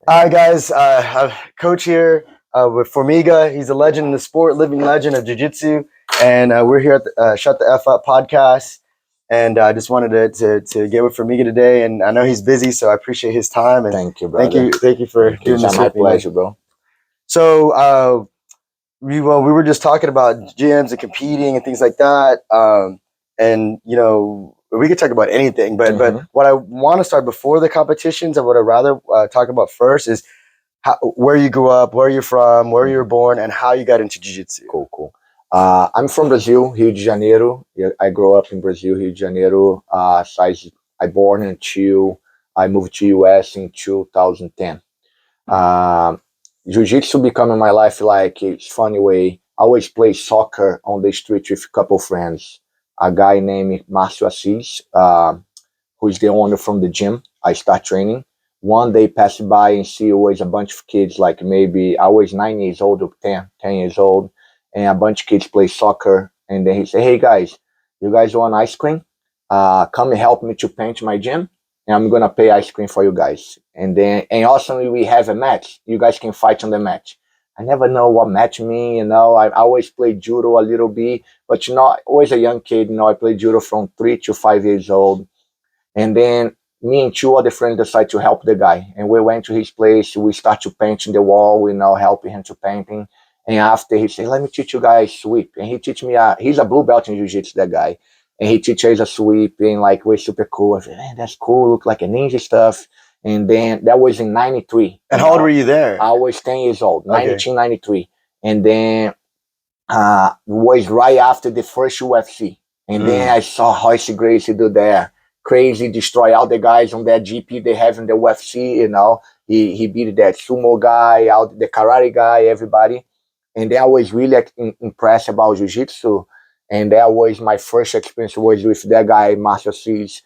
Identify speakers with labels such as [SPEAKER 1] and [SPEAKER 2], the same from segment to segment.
[SPEAKER 1] Hi guys, Coach here with Formiga. He's a legend in the sport, living legend of Jiu-Jitsu, and we're here at the Shut the F Up podcast. And I just wanted to get with Formiga today, and I know he's busy, so I appreciate his time. And
[SPEAKER 2] Thank you, brother.
[SPEAKER 1] thank you for doing this.
[SPEAKER 2] It's my pleasure, bro.
[SPEAKER 1] So we were just talking about gyms and competing and things like that, and we could talk about anything, but what I want to start before the competitions and what I'd rather talk about first is where you grew up, where you're from, where you were born, and how you got into jiu-jitsu.
[SPEAKER 2] Cool. I'm from Brazil, Rio de Janeiro. I grew up in Brazil, Rio de Janeiro. I born until I moved to US in 2010. Jiu-jitsu became in my life like it's funny way. I always play soccer on the street with a couple friends. A guy named Márcio Assis, who is the owner from the gym. I start training. One day passed by and see always a bunch of kids, like maybe I was 9 years old or 10 years old, and a bunch of kids play soccer. And then he said, "Hey guys, you guys want ice cream? Come and help me to paint my gym, and I'm gonna pay ice cream for you guys. And also we have a match. You guys can fight on the match." I never know what match mean, I always played judo a little bit, but always a young kid, I played judo from 3 to 5 years old. And then me and two other friends decided to help the guy. And we went to his place, we start to painting the wall, helping him to painting. And after he said, "Let me teach you guys sweep." And he teach me, he's a blue belt in jiu-jitsu, that guy. And he teaches us a sweep and like, we're super cool. I said, "Man, that's cool, look like a ninja stuff." And then that was in 93.
[SPEAKER 1] And how old were you there?
[SPEAKER 2] I was 10 years old,
[SPEAKER 1] Okay.
[SPEAKER 2] 1993. And then was right after the first UFC. And then I saw Gracie do that. Crazy, destroy all the guys on that GP they have in the UFC, He beat that sumo guy, out the karate guy, everybody. And then I was really impressed about jiu-jitsu. And that was my first experience was with that guy, Márcio Assis,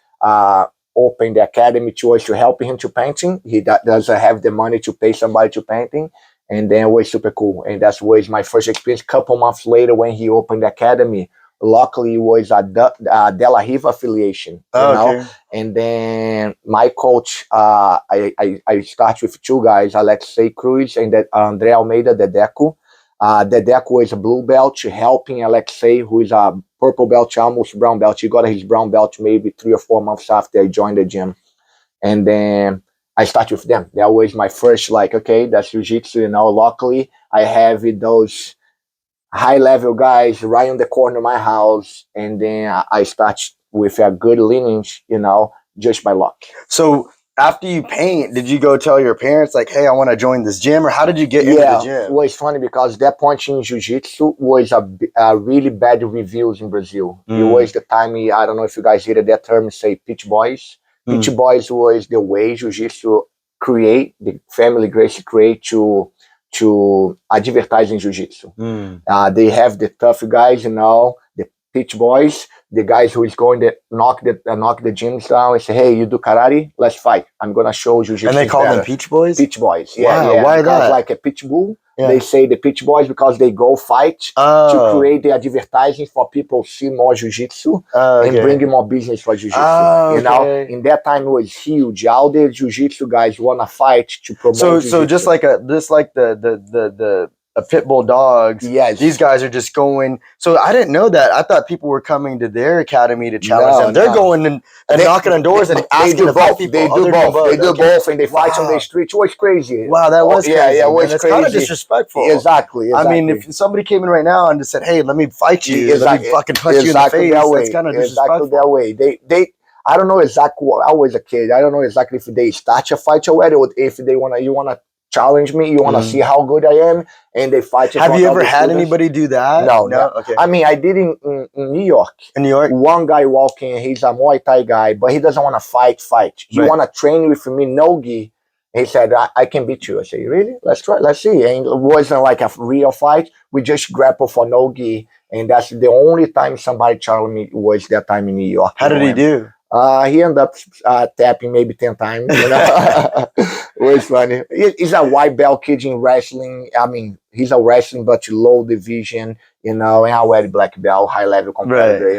[SPEAKER 2] opened the academy to help him to painting. He doesn't have the money to pay somebody to painting. And then it was super cool. And that was my first experience. Couple months later when he opened the academy, luckily it was a De La Riva affiliation,
[SPEAKER 1] Okay.
[SPEAKER 2] And then my coach, I started with two guys, Alexei Cruz and André Almeida, Dedeco. Dedeco is a blue belt helping Alexei, who is a purple belt, almost brown belt. He got his brown belt maybe 3 or 4 months after I joined the gym. And then I started with them. That was my first, okay, that's jiu-jitsu, Luckily, I have those high-level guys right on the corner of my house. And then I start with a good lineage, just by luck.
[SPEAKER 1] So after you paint, did you go tell your parents, like, "Hey, I want to join this gym," or how did you get into the gym?
[SPEAKER 2] It was funny because that point in jiu-jitsu was a really bad reviews in Brazil. It was the time, I don't know if you guys hear that term, say pitch boys. Pitch boys was the way jiu-jitsu create, the family Gracie create to advertise in jiu-jitsu. They have the tough guys, the pitch boys, the guys who is going to knock the gyms down and say, "Hey, you do karate? Let's fight. I'm gonna show jiu-jitsu."
[SPEAKER 1] And they call them pitch boys?
[SPEAKER 2] Pitch boys.
[SPEAKER 1] Wow,
[SPEAKER 2] yeah.
[SPEAKER 1] why
[SPEAKER 2] because
[SPEAKER 1] that?
[SPEAKER 2] like a pitch bull. Yeah. They say the pitch boys because they go fight to create the advertising for people see more jiu-jitsu and bring more business for jiu-jitsu. In that time it was huge. All the jiu-jitsu guys wanna fight to promote jiu-jitsu.
[SPEAKER 1] So just like the pit bull dogs.
[SPEAKER 2] Yes.
[SPEAKER 1] These guys are just going. So I didn't know that. I thought people were coming to their academy to challenge them. They're going and knocking on doors and asking to fight people.
[SPEAKER 2] They do both, and they fight on the street. It was crazy.
[SPEAKER 1] That was crazy.
[SPEAKER 2] Yeah, it was
[SPEAKER 1] it's
[SPEAKER 2] crazy.
[SPEAKER 1] Kind of disrespectful.
[SPEAKER 2] Exactly.
[SPEAKER 1] I mean, if somebody came in right now and just said, "Hey, let me fight you," let me fucking punch you in the face, that's kind of disrespectful.
[SPEAKER 2] Exactly that way. They I don't know exactly what I was a kid. I don't know exactly if they start a fight already or if they you wanna challenge me, you wanna see how good I am, and they fight.
[SPEAKER 1] Have you ever had anybody do that?
[SPEAKER 2] No.
[SPEAKER 1] Okay.
[SPEAKER 2] I mean, I did in New York.
[SPEAKER 1] In New York,
[SPEAKER 2] one guy walking, he's a Muay Thai guy, but he doesn't want to fight. He want to train with me, no gi. He said, I can beat you. I said, "Really? Let's try. Let's see." And it wasn't like a real fight. We just grapple for no gi, and that's the only time somebody challenged me was that time in New York.
[SPEAKER 1] How did he do?
[SPEAKER 2] He ended up tapping maybe 10 times. It was funny. He's a white belt kid in wrestling. I mean, he's a wrestling, but low division, and I wear black belt, high level competitor.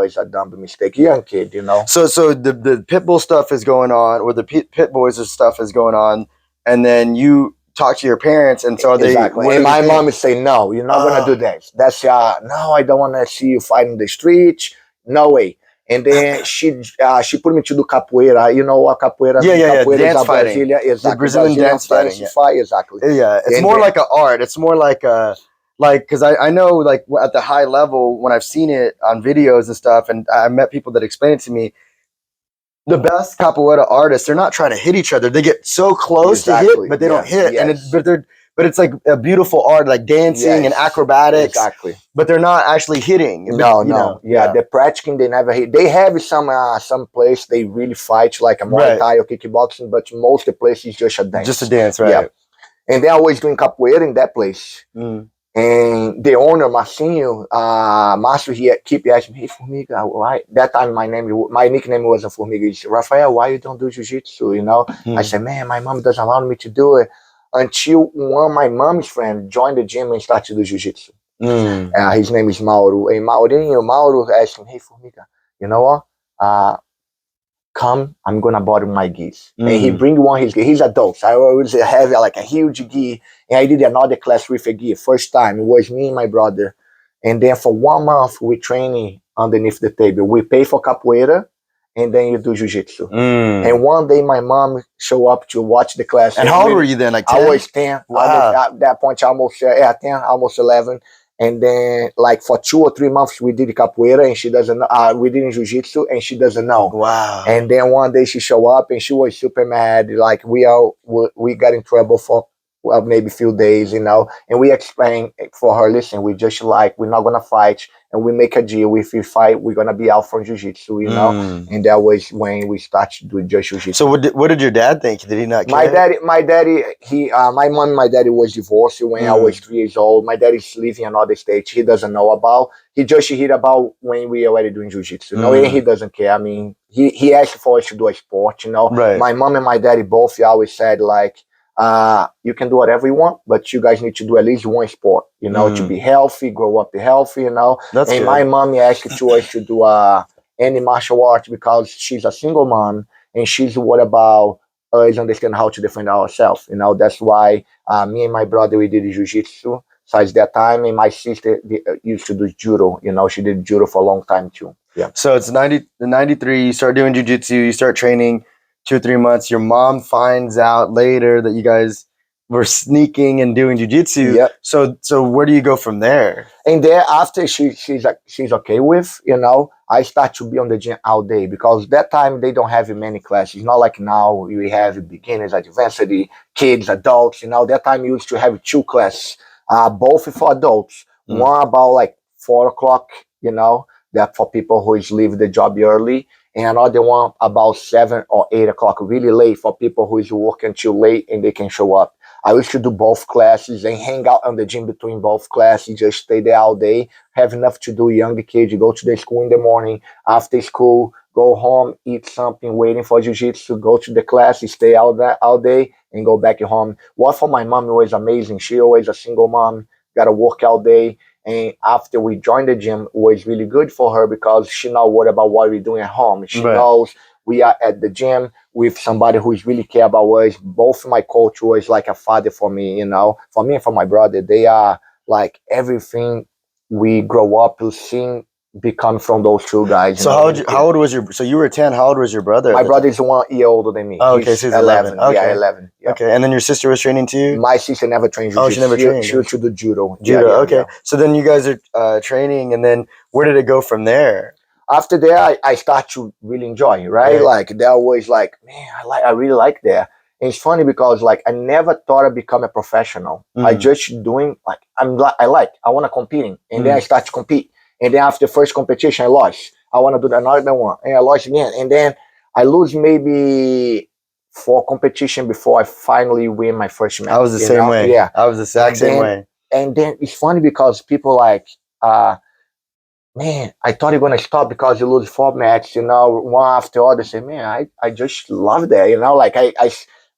[SPEAKER 2] It's a dumb mistake. Young kid,
[SPEAKER 1] So the pit bull stuff is going on, or the pit boys stuff is going on. and then you talk to your parents, and so are they?
[SPEAKER 2] Exactly.
[SPEAKER 1] What
[SPEAKER 2] And
[SPEAKER 1] do
[SPEAKER 2] my
[SPEAKER 1] they
[SPEAKER 2] mom
[SPEAKER 1] think?
[SPEAKER 2] would say, no, you're not gonna do that. That's no, I don't wanna see you fight in the street. No way. And then she put me to do capoeira. You know what capoeira?
[SPEAKER 1] Yeah.
[SPEAKER 2] Capoeira is
[SPEAKER 1] Dance
[SPEAKER 2] a
[SPEAKER 1] fighting.
[SPEAKER 2] Brazilian,
[SPEAKER 1] The
[SPEAKER 2] exactly.
[SPEAKER 1] Brazilian dance fighting. Yeah.
[SPEAKER 2] Fight, exactly.
[SPEAKER 1] Yeah, it's
[SPEAKER 2] And
[SPEAKER 1] more
[SPEAKER 2] then,
[SPEAKER 1] like an art. It's more like a because I know like at the high level when I've seen it on videos and stuff, and I met people that explain it to me. The best capoeira artists, they're not trying to hit each other. They get so close to hit,
[SPEAKER 2] exactly.
[SPEAKER 1] but they don't hit.
[SPEAKER 2] Yes.
[SPEAKER 1] But it's like a beautiful art, like dancing and
[SPEAKER 2] Yes.
[SPEAKER 1] acrobatics.
[SPEAKER 2] Exactly.
[SPEAKER 1] But they're not actually hitting.
[SPEAKER 2] No. Yeah, they're practicing. They never hit. They have some place they really fight like a Muay Thai or kickboxing, but most of the place is just a dance.
[SPEAKER 1] Just a dance, right?
[SPEAKER 2] Yeah. And they're always doing capoeira in that place.
[SPEAKER 1] Mm.
[SPEAKER 2] And the owner, Marcinho, Márcio, he keep asking me, hey, Formiga, why? That time my nickname wasn't Formiga. It's Rafael, why you don't do jiu-jitsu, you know? I said, man, my mom doesn't allow me to do it. Until one of my mom's friend joined the gym and started to do jiu-jitsu. His name is Mauro. And Mauro asked him, hey, Formiga, you know what? Come, I'm gonna borrow my gis. And he bring one his gi. He's adult. So I always have like a huge gi. And I did another class with a gi. First time, it was me and my brother. And then for 1 month, we training underneath the table. We pay for capoeira, and then you do jiu-jitsu. And one day my mom show up to watch the class.
[SPEAKER 1] And how old were you then? Like 10?
[SPEAKER 2] I was 10. Wow. At that point, almost 10, almost 11. And then, like for 2 or 3 months, we did capoeira, and she doesn't know. We did jiu-jitsu, and she doesn't know.
[SPEAKER 1] Wow.
[SPEAKER 2] And then one day she show up, and she was super mad. Like we got in trouble for maybe a few days, you know. And we explained for her, listen, we're not gonna fight, and we make a deal. If we fight, we're gonna be out from jiu-jitsu, you know. And that was when we started doing just jiu-jitsu.
[SPEAKER 1] So what did your dad think? Did he not care?
[SPEAKER 2] My mom and my daddy was divorced when I was 3 years old. My dad is living in another state. He doesn't know about. He just heard about when we already doing jiu-jitsu. No, he doesn't care. I mean, he asked for us to do a sport, you know.
[SPEAKER 1] Right.
[SPEAKER 2] My mom and my daddy both always said like, you can do whatever you want, but you guys need to do at least one sport, you know, to be healthy, grow up healthy, you know.
[SPEAKER 1] That's
[SPEAKER 2] and
[SPEAKER 1] good.
[SPEAKER 2] My mom asked us to do any martial art because she's a single mom, and she's what about us understand how to defend ourselves, you know. That's why me and my brother, we did jiu-jitsu since that time, and my sister used to do judo, you know. She did judo for a long time too. Yeah.
[SPEAKER 1] So it's 93, you start doing jiu-jitsu, you start training 2 or 3 months. Your mom finds out later that you guys were sneaking and doing jiu-jitsu.
[SPEAKER 2] Yep.
[SPEAKER 1] So where do you go from there?
[SPEAKER 2] And then after she's okay with, you know, I start to be on the gym all day, because that time they don't have many classes. Not like now we have beginners, advanced, kids, adults, you know. That time you used to have 2 classes, both for adults. One about like 4 o'clock, you know, that for people who is leave the job early, and another one about 7 or 8 o'clock, really late, for people who is working until late and they can show up. I used to do both classes and hang out on the gym between both classes, just stay there all day, have enough to do. Younger kids, you go to the school in the morning, after school, go home, eat something, waiting for jiu-jitsu, go to the class, stay out there all day, and go back home. What for my mom was amazing. She always a single mom, got to work all day. And after we joined the gym, it was really good for her because she not worried about what we're doing at home. She knows we are at the gym with somebody who is really care about us. Both my coach was like a father for me, you know. For me and for my brother, they are like everything we grow up to seeing become from those 2 guys.
[SPEAKER 1] So how old was so you were 10, how old was your brother?
[SPEAKER 2] My brother is 1 year older than me.
[SPEAKER 1] Oh, okay, so he's 11. Okay.
[SPEAKER 2] Yeah, 11. Yeah.
[SPEAKER 1] Okay, and then your sister was training too?
[SPEAKER 2] My sister never trained jiu-jitsu.
[SPEAKER 1] Oh, she never trained.
[SPEAKER 2] She used to do judo.
[SPEAKER 1] Judo, okay. So then you guys are training, and then where did it go from there?
[SPEAKER 2] After that, I start to really enjoy, right? Like that was like, man, I really like that. And it's funny because like I never thought I'd become a professional. I just doing like I want to competing, and then I start to compete. And then after the first competition, I lost. I want to do another one, and I lost again. And then I lose maybe 4 competition before I finally win my first match.
[SPEAKER 1] I was the same way.
[SPEAKER 2] Yeah,
[SPEAKER 1] I was the exact same way.
[SPEAKER 2] And then it's funny because people like, man, I thought you're gonna stop because you lose 4 matches, you know, one after the other. Say, man, I just love that, you know, like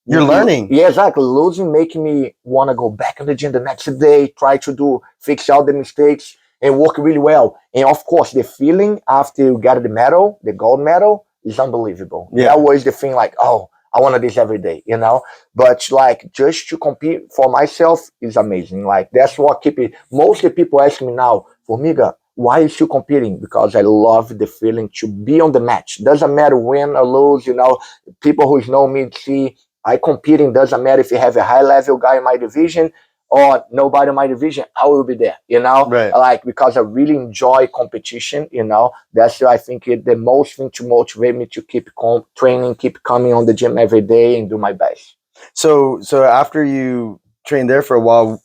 [SPEAKER 1] you're learning.
[SPEAKER 2] Yeah, exactly. Losing making me want to go back in the gym the next day, try to fix all the mistakes and work really well. And of course, the feeling after you got the medal, the gold medal, is unbelievable. Yeah. That was the thing like, oh, I want this every day, you know. But like just to compete for myself is amazing. Like that's what keep it. Mostly people ask me now, Formiga, why are you still competing? Because I love the feeling to be on the match. Doesn't matter win or lose, you know. People who know me see I competing. Doesn't matter if you have a high level guy in my division or nobody in my division, I will be there, you know,
[SPEAKER 1] Right.
[SPEAKER 2] like because I really enjoy competition, you know. That's I think the most thing to motivate me to keep training, keep coming on the gym every day and do my best.
[SPEAKER 1] So after you trained there for a while,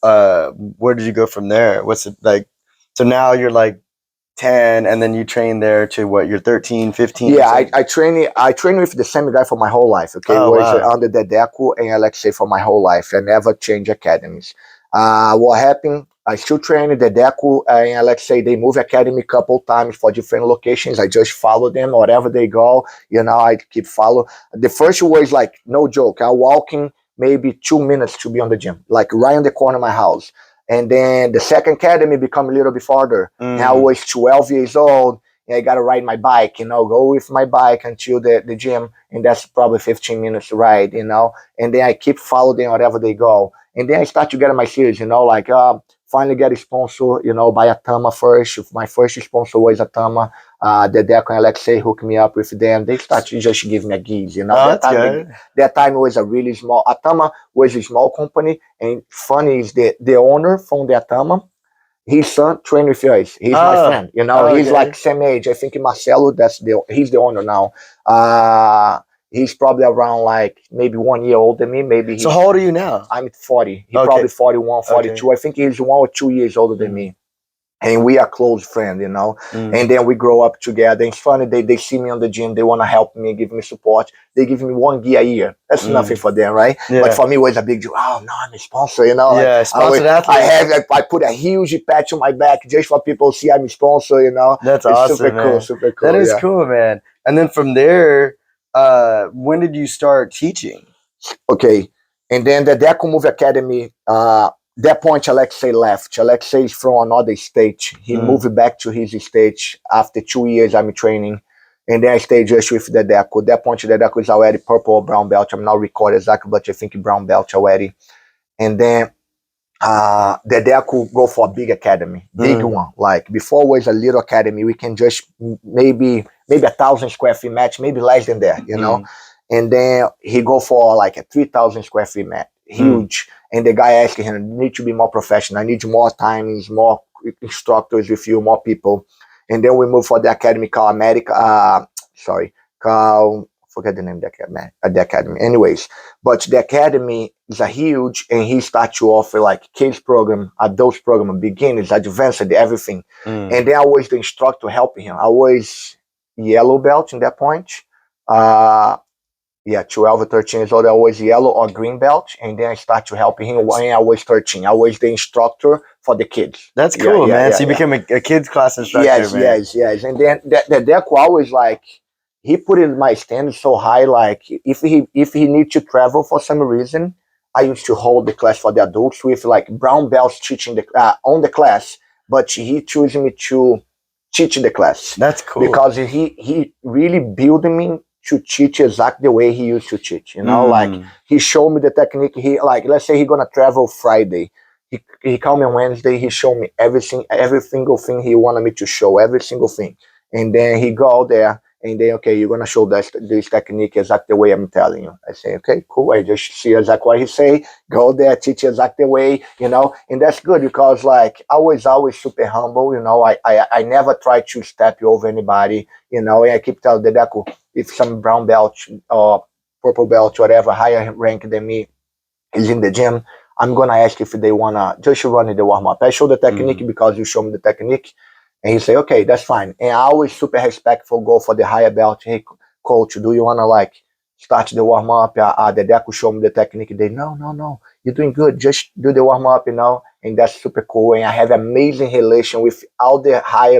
[SPEAKER 1] where did you go from there? What's it like? So now you're like 10 and then you train there to what, you're 13, 15?
[SPEAKER 2] Yeah, I train with the same guy for my whole life. Okay,
[SPEAKER 1] Oh,
[SPEAKER 2] was
[SPEAKER 1] wow.
[SPEAKER 2] under Dedeco and Alexei for my whole life. I never change academies. What happened? I still train Dedeco and Alexei. They move academy a couple times for different locations. I just follow them wherever they go. You know, I keep follow. The first was like no joke. I walking maybe 2 minutes to be on the gym, like right on the corner of my house. And then the second academy become a little bit farther. And I was 12 years old. I got to ride my bike, you know, go with my bike until the gym. And that's probably 15 minutes ride, you know. And then I keep following wherever they go. And then I start to get my series, you know, like finally get a sponsor, you know, by Atama first. My first sponsor was Atama. Dedeco and Alexei hooked me up with them. They start to just give me a gigs, you know.
[SPEAKER 1] Oh, that's good.
[SPEAKER 2] That time was a really small, Atama was a small company. And funny is the owner from the Atama, his son trained with us. He's my friend. You know, he's
[SPEAKER 1] okay.
[SPEAKER 2] like same age. I think Marcelo, he's the owner now. He's probably around like maybe 1 year older than me. Maybe
[SPEAKER 1] So how old are you now?
[SPEAKER 2] I'm 40. He's
[SPEAKER 1] Okay.
[SPEAKER 2] probably 41, 42.
[SPEAKER 1] Okay.
[SPEAKER 2] I think he's 1 or 2 years older than me. And we are close friends, you know. And then we grow up together. It's funny, they see me on the gym, they want to help me, give me support. They give me 1 gear a year. That's nothing for them, right?
[SPEAKER 1] Yeah.
[SPEAKER 2] But for me, it was a big deal. Oh no, I'm a sponsor, you know.
[SPEAKER 1] Yeah, sponsored athlete.
[SPEAKER 2] I put a huge patch on my back just for people to see I'm a sponsor, you know.
[SPEAKER 1] That's
[SPEAKER 2] it's
[SPEAKER 1] awesome,
[SPEAKER 2] super
[SPEAKER 1] man.
[SPEAKER 2] cool, super cool.
[SPEAKER 1] That is cool, man. And then from there, when did you start teaching?
[SPEAKER 2] Okay. And then the Deco Move Academy, that point Alexei left. Alexei is from another state. He moved back to his state after 2 years I'm training. And then I stayed just with the Deco. That point the Deco is already purple or brown belt. I'm not recording exactly, but I think brown belt already. And then the Deco go for a big academy, big one. Like before was a little academy. We can just maybe 1,000 square feet match, maybe less than that, you know. And then he go for like a 3,000 square feet match, huge. And the guy asking him, "You need to be more professional. I need more timings, more instructors with you, more people." And then we move for the academy called America. Forget the name of the academy. Anyways, but the academy is a huge, and he start to offer like kids program, adults program, beginners, advanced, everything. And then I was the instructor helping him. I was yellow belt in that point. 12 or 13 years old, I was yellow or green belt, and then I start to help him when I was 13. I was the instructor for the kids.
[SPEAKER 1] That's cool, man. So you became a kids class instructor, man.
[SPEAKER 2] Yes. And then the Deco always like, he put in my standards so high, like if he need to travel for some reason, I used to hold the class for the adults with like brown belts teaching on the class, but he chose me to teach the class.
[SPEAKER 1] That's cool.
[SPEAKER 2] Because he really built me to teach exactly the way he used to teach, you know. Like he showed me the technique. He like, let's say he gonna travel Friday, he called me on Wednesday, he showed me every single thing he wanted me to show, every single thing. And then he go out there and then, okay, you're gonna show this technique exactly the way I'm telling you. I say, okay, cool. I just see exactly what he say, go there, teach exactly the way, you know. And that's good because like I was always super humble, you know. I never try to step over anybody, you know. And I keep telling the Deco, if some brown belt or purple belt, whatever, higher rank than me is in the gym, I'm gonna ask if they wanna just run the warm up. I show the technique because you show me the technique. And he say, okay, that's fine. And I always super respectful, go for the higher belt. Hey, coach, do you want to like start the warm up? The Deco show me the technique. They, no, you're doing good. Just do the warm up, you know. And that's super cool. And I have amazing relation with all the higher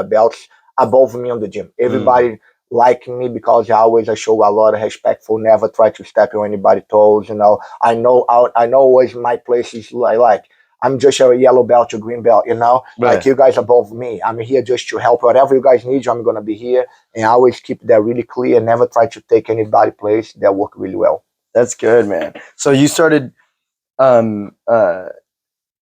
[SPEAKER 2] belts above me on the gym. Everybody like me because I show a lot of respectful, never try to step on anybody's toes, you know. I know always my place is like I'm just a yellow belt or green belt, you know?
[SPEAKER 1] Right.
[SPEAKER 2] Like you guys above me. I'm here just to help. Whatever you guys need, I'm gonna be here. And I always keep that really clear, never try to take anybody's place. That work really well.
[SPEAKER 1] That's good, man. So you started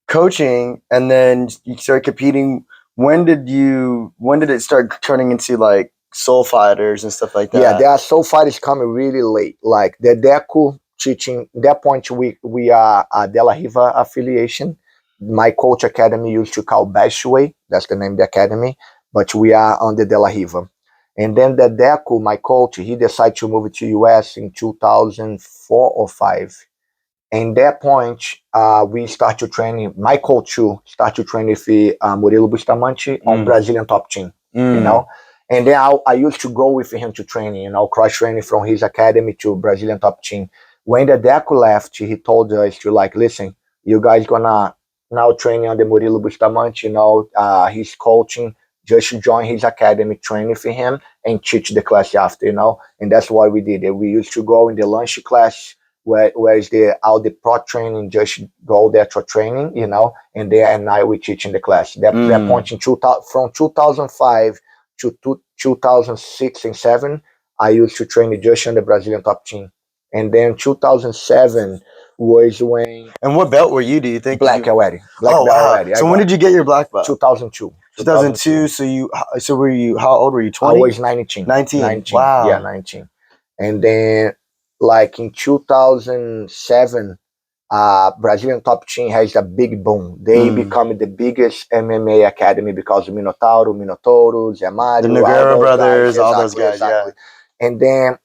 [SPEAKER 1] coaching and then you started competing. When did it start turning into like soul fighters and stuff like that?
[SPEAKER 2] Yeah, there are soul fighters coming really late. Like the Dedeco teaching, at that point we are a De La Riva affiliation. My coach academy used to call Bashway, that's the name of the academy, but we are on the De La Riva. And then the Dedeco, my coach, he decided to move to US in 2004 or 5. And that point, we start to train. My coach too start to train with Murilo Bustamante on Brazilian top team. You know, and then I used to go with him to training. You know, cross training from his academy to Brazilian top team. When the Deco left, he told us to like, listen, you guys gonna now training on the Murilo Bustamante. You know, he's coaching. Just join his academy, train with him, and teach the class after. You know, and that's what we did. We used to go in the lunch class. Where is all the pro training, just go there for training, you know, and there at night we teach in the class. That point in from 2005 to 2006 and 7, I used to train just on the Brazilian top team. And then 2007 was when...
[SPEAKER 1] And what belt were you, do you think?
[SPEAKER 2] Black belt already.
[SPEAKER 1] So when did you get your black belt?
[SPEAKER 2] 2002.
[SPEAKER 1] 2002. So were you, how old were you? 20?
[SPEAKER 2] I was 19.
[SPEAKER 1] 19. Wow.
[SPEAKER 2] Yeah, 19. And then like in 2007, Brazilian top team has a big boom. They become the biggest MMA academy because of Minotauro, Zé Mário,
[SPEAKER 1] the Nogueira brothers, all those guys,
[SPEAKER 2] exactly. Yeah. And then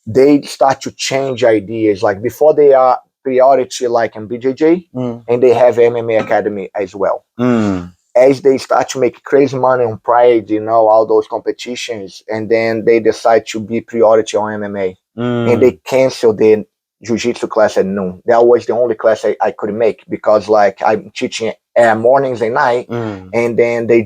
[SPEAKER 2] they start to change ideas. Like before they are priority like in BJJ, and they have MMA academy as well. As they start to make crazy money on Pride, you know, all those competitions, and then they decide to be priority on MMA. And they canceled the Jiu-Jitsu class at noon. That was the only class I could make because like I'm teaching mornings and night, and then they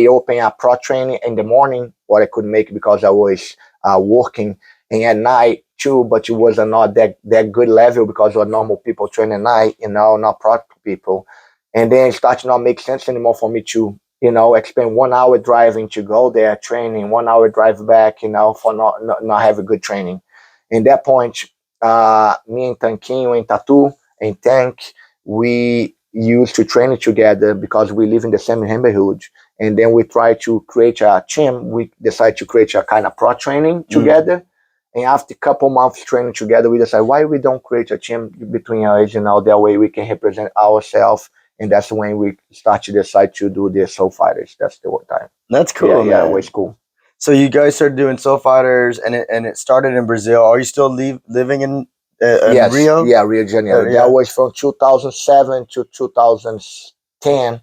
[SPEAKER 2] open a pro training in the morning, what I could make because I was working, and at night too, but it was not that good level because of normal people training at night, you know, not pro people. And then it started to not make sense anymore for me to, you know, expend 1 hour driving to go there, training, 1 hour drive back, you know, for not having good training. In that point, me and Tanquinho and Tatu and Tank, we used to train together because we live in the same neighborhood. And then we try to create a team. We decide to create a kind of pro training together. And after a couple months training together, we decide why we don't create a team between us, you know, that way we can represent ourselves. And that's when we start to decide to do the Soul Fighters. That's the time.
[SPEAKER 1] That's cool,
[SPEAKER 2] yeah, it was cool.
[SPEAKER 1] So you guys started doing Soul Fighters, and it started in Brazil. Are you still living in
[SPEAKER 2] yes.
[SPEAKER 1] Rio?
[SPEAKER 2] Yeah, Rio de Janeiro. That was from 2007 to 2010.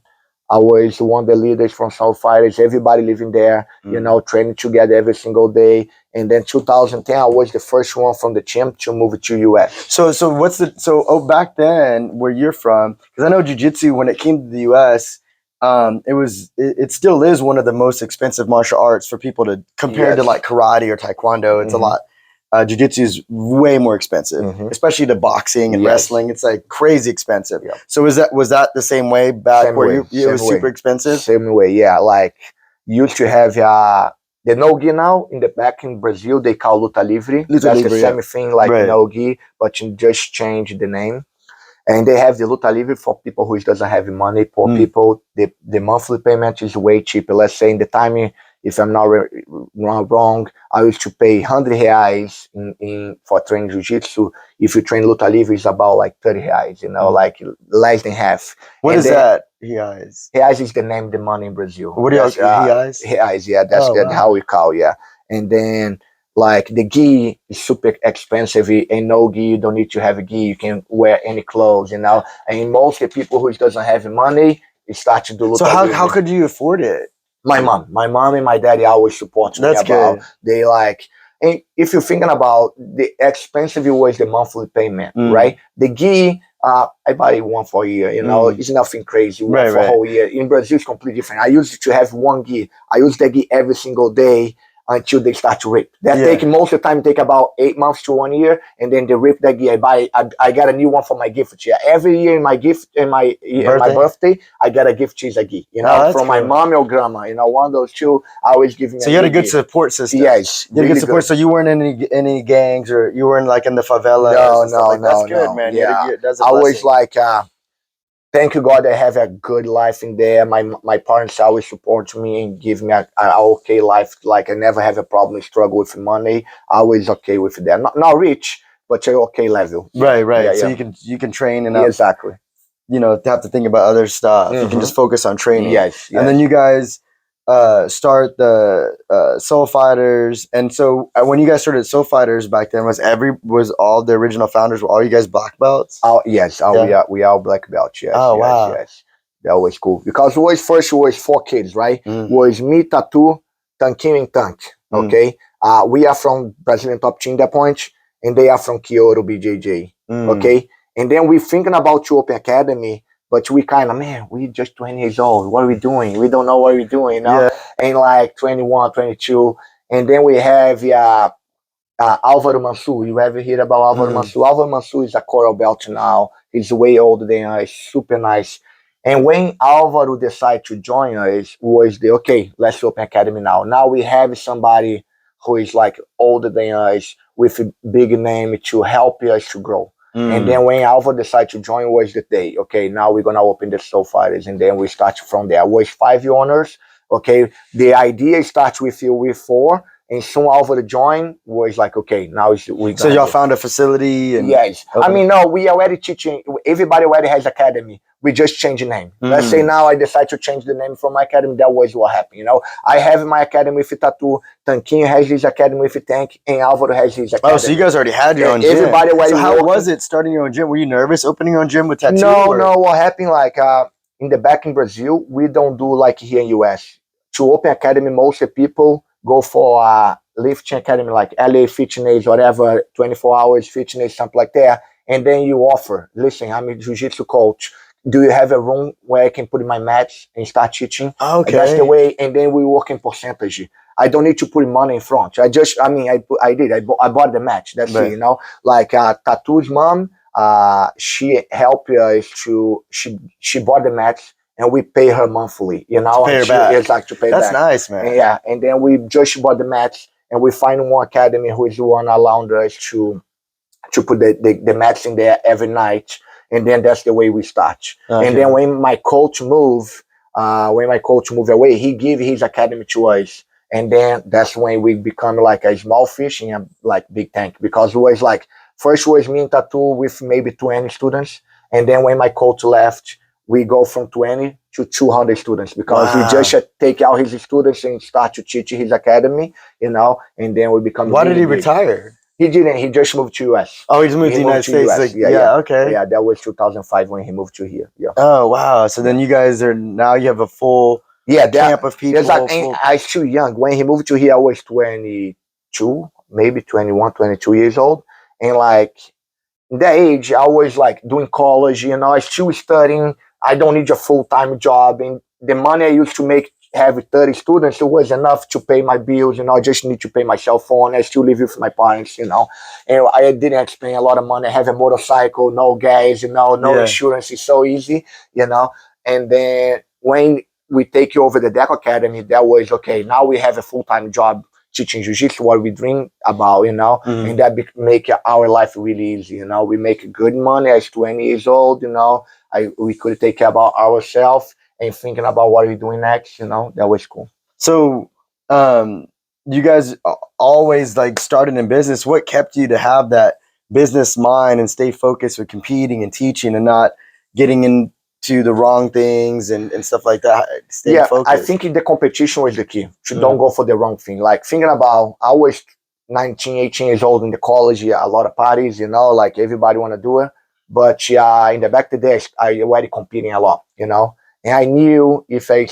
[SPEAKER 2] I was one of the leaders from Soul Fighters. Everybody living there, you know, training together every single day. And then 2010, I was the first one from the team to move to US.
[SPEAKER 1] So back then, where you're from, because I know Jiu-Jitsu, when it came to the US, it still is one of the most expensive martial arts for people to compared to like karate or taekwondo. It's a lot. Jiu-Jitsu is way more expensive, especially to boxing and wrestling. It's like crazy expensive. Yeah. So was that the same way back
[SPEAKER 2] same
[SPEAKER 1] where
[SPEAKER 2] way,
[SPEAKER 1] it was super expensive?
[SPEAKER 2] Same way, yeah. Like used to have the no-gi now in the back in Brazil, they call Luta Livre. That's the same thing like no-gi, but you just change the name. And they have the Luta Livre for people who doesn't have money. For people, the monthly payment is way cheaper. Let's say in the time, if I'm not wrong, I used to pay 100 reais for training Jiu-Jitsu. If you train Luta Livre, it's about like 30 reais, you know, like less than half.
[SPEAKER 1] What is that? Reais?
[SPEAKER 2] Reais is the name of the money in Brazil.
[SPEAKER 1] What do you reais?
[SPEAKER 2] Reais, yeah, that's how we call, yeah. And then like the gi is super expensive, and no gi, you don't need to have a gi. You can wear any clothes, you know. And most of the people who doesn't have money, they start to do Luta Livre.
[SPEAKER 1] So how could you afford it?
[SPEAKER 2] My mom and my daddy always support me about. They like, and if you're thinking about the expensive, it was the monthly payment, right? The gi, I buy one for a year, you know, it's nothing crazy. One for a whole year. In Brazil, it's completely different. I used to have one gi. I use the gi every single day. until they start to rip. That
[SPEAKER 1] Yeah.
[SPEAKER 2] take most of the time, take about 8 months to 1 year, and then they rip that gi. I got a new one for my gift. Yeah, every year in my gift in my birthday, I get a gift cheese a gi. You know,
[SPEAKER 1] that's
[SPEAKER 2] from my
[SPEAKER 1] cool.
[SPEAKER 2] mom or grandma. You know, one of those two. I always give me.
[SPEAKER 1] So you had a good support system.
[SPEAKER 2] Yes,
[SPEAKER 1] you had a
[SPEAKER 2] really
[SPEAKER 1] good support. So you weren't in any gangs, or you weren't like in the favelas. That's good, man.
[SPEAKER 2] Yeah,
[SPEAKER 1] that's a
[SPEAKER 2] I always
[SPEAKER 1] blessing.
[SPEAKER 2] like. Thank you, God. I have a good life in there. My parents always support me and give me a okay life. Like I never have a problem, struggle with money. Always okay with that. Not rich, but a okay level.
[SPEAKER 1] Right.
[SPEAKER 2] Yeah,
[SPEAKER 1] So
[SPEAKER 2] yeah.
[SPEAKER 1] you can train and
[SPEAKER 2] Yeah, exactly.
[SPEAKER 1] have to think about other stuff. You can just focus on training.
[SPEAKER 2] Yes.
[SPEAKER 1] And then you guys start the Soul Fighters. And so when you guys started Soul Fighters back then, was all the original founders, were all you guys black belts?
[SPEAKER 2] Oh yes.
[SPEAKER 1] Yeah.
[SPEAKER 2] We are black belts. Yes.
[SPEAKER 1] Oh,
[SPEAKER 2] yes,
[SPEAKER 1] wow.
[SPEAKER 2] Yes. That was cool because first was 4 kids, right? Was me, Tattoo, Tanquinho, and Tank. Okay. We are from Brazilian Top Team at that point, and they are from Kyoto BJJ. Okay. And then we're thinking about to open academy, but we kind of, man, we just 20 years old. What are we doing? We don't know what we're doing, you know?
[SPEAKER 1] Yeah.
[SPEAKER 2] And like 21, 22. And then we have Álvaro Mansur. You ever hear about Álvaro Mansur? Álvaro Mansur is a coral belt now. He's way older than us, super nice. And when Álvaro decided to join us, was okay, let's open academy now. Now we have somebody who is like older than us with a big name to help us to grow. And then when Alva decided to join was the day, okay, now we're going to open the Soul Fighters. And then we start from there. Was 5 owners, okay. The idea starts with 4. And soon Alva join was like, okay, now we.
[SPEAKER 1] So y'all found a facility? And
[SPEAKER 2] yes. I mean, no, we already teaching. Everybody already has academy. We just change the name. Let's say now I decide to change the name from my academy. That was what happened. You know, I have my academy with Tattoo. Tanquinho has his academy with Tank, and Alvaro has his academy.
[SPEAKER 1] Oh, so you guys already had your own gym.
[SPEAKER 2] Everybody
[SPEAKER 1] so how was it starting your own gym? Were you nervous opening your own gym with Tattoo?
[SPEAKER 2] No. What happened, like in the back in Brazil, we don't do like here in US. To open academy, most of the people go for lifting academy, like LA Fitness, whatever, 24 hours fitness, something like that. And then you offer, listen, I'm a jiu-jitsu coach. Do you have a room where I can put my mats and start teaching?
[SPEAKER 1] Okay.
[SPEAKER 2] That's the way. And then we work in percentage. I don't need to put money in front. I bought the match. That's it, you know. Like Tattoo's mom, she helped us she bought the match, and we pay her monthly, you know.
[SPEAKER 1] To pay her back.
[SPEAKER 2] It's like to pay
[SPEAKER 1] That's
[SPEAKER 2] back.
[SPEAKER 1] nice, man.
[SPEAKER 2] And yeah, and then we just bought the match, and we find one academy who is the one allowing us to put the mats in there every night. And then that's the way we start. Okay. And then when my coach moved away, he gave his academy to us. And then that's when we become like a small fish in a like big tank. Because it was like, first was me and Tattoo with maybe 20 students. And then when my coach left, we go from 20 to 200 students because we just take out his students and start to teach his academy, you know, and then we become.
[SPEAKER 1] Why did he retire?
[SPEAKER 2] He didn't. He just moved to US.
[SPEAKER 1] Oh, he just moved to the United States.
[SPEAKER 2] US.
[SPEAKER 1] Like, yeah, okay.
[SPEAKER 2] Yeah, that was 2005 when he moved to here. Yeah.
[SPEAKER 1] Oh, wow. So then you guys now you have a full camp of people.
[SPEAKER 2] I was too young. When he moved to here, I was 22, maybe 21, 22 years old. And like, in that age, I was like doing college, you know, I was still studying. I don't need a full-time job. And the money I used to have 30 students, it was enough to pay my bills, you know. I just need to pay my cell phone. I still live with my parents, you know. And I didn't spend a lot of money. I have a motorcycle, no gas, you know, no insurance. It's so easy, you know. And then when we take over the Dedeco Academy, that was, okay, now we have a full-time job teaching jiu-jitsu, what we dream about, you know. And that make our life really easy, you know. We make good money as 20 years old, you know. We could take care about ourselves and thinking about what we're doing next, you know. That was cool.
[SPEAKER 1] So you guys always like started in business. What kept you to have that business mind and stay focused with competing and teaching and not getting into the wrong things and stuff like that? Stay focused.
[SPEAKER 2] I think the competition was the key. Don't go for the wrong thing. Like thinking about, I was 19, 18 years old in the college, a lot of parties, you know, like everybody want to do it. But in the back of the day, I already competing a lot, you know. And I knew if I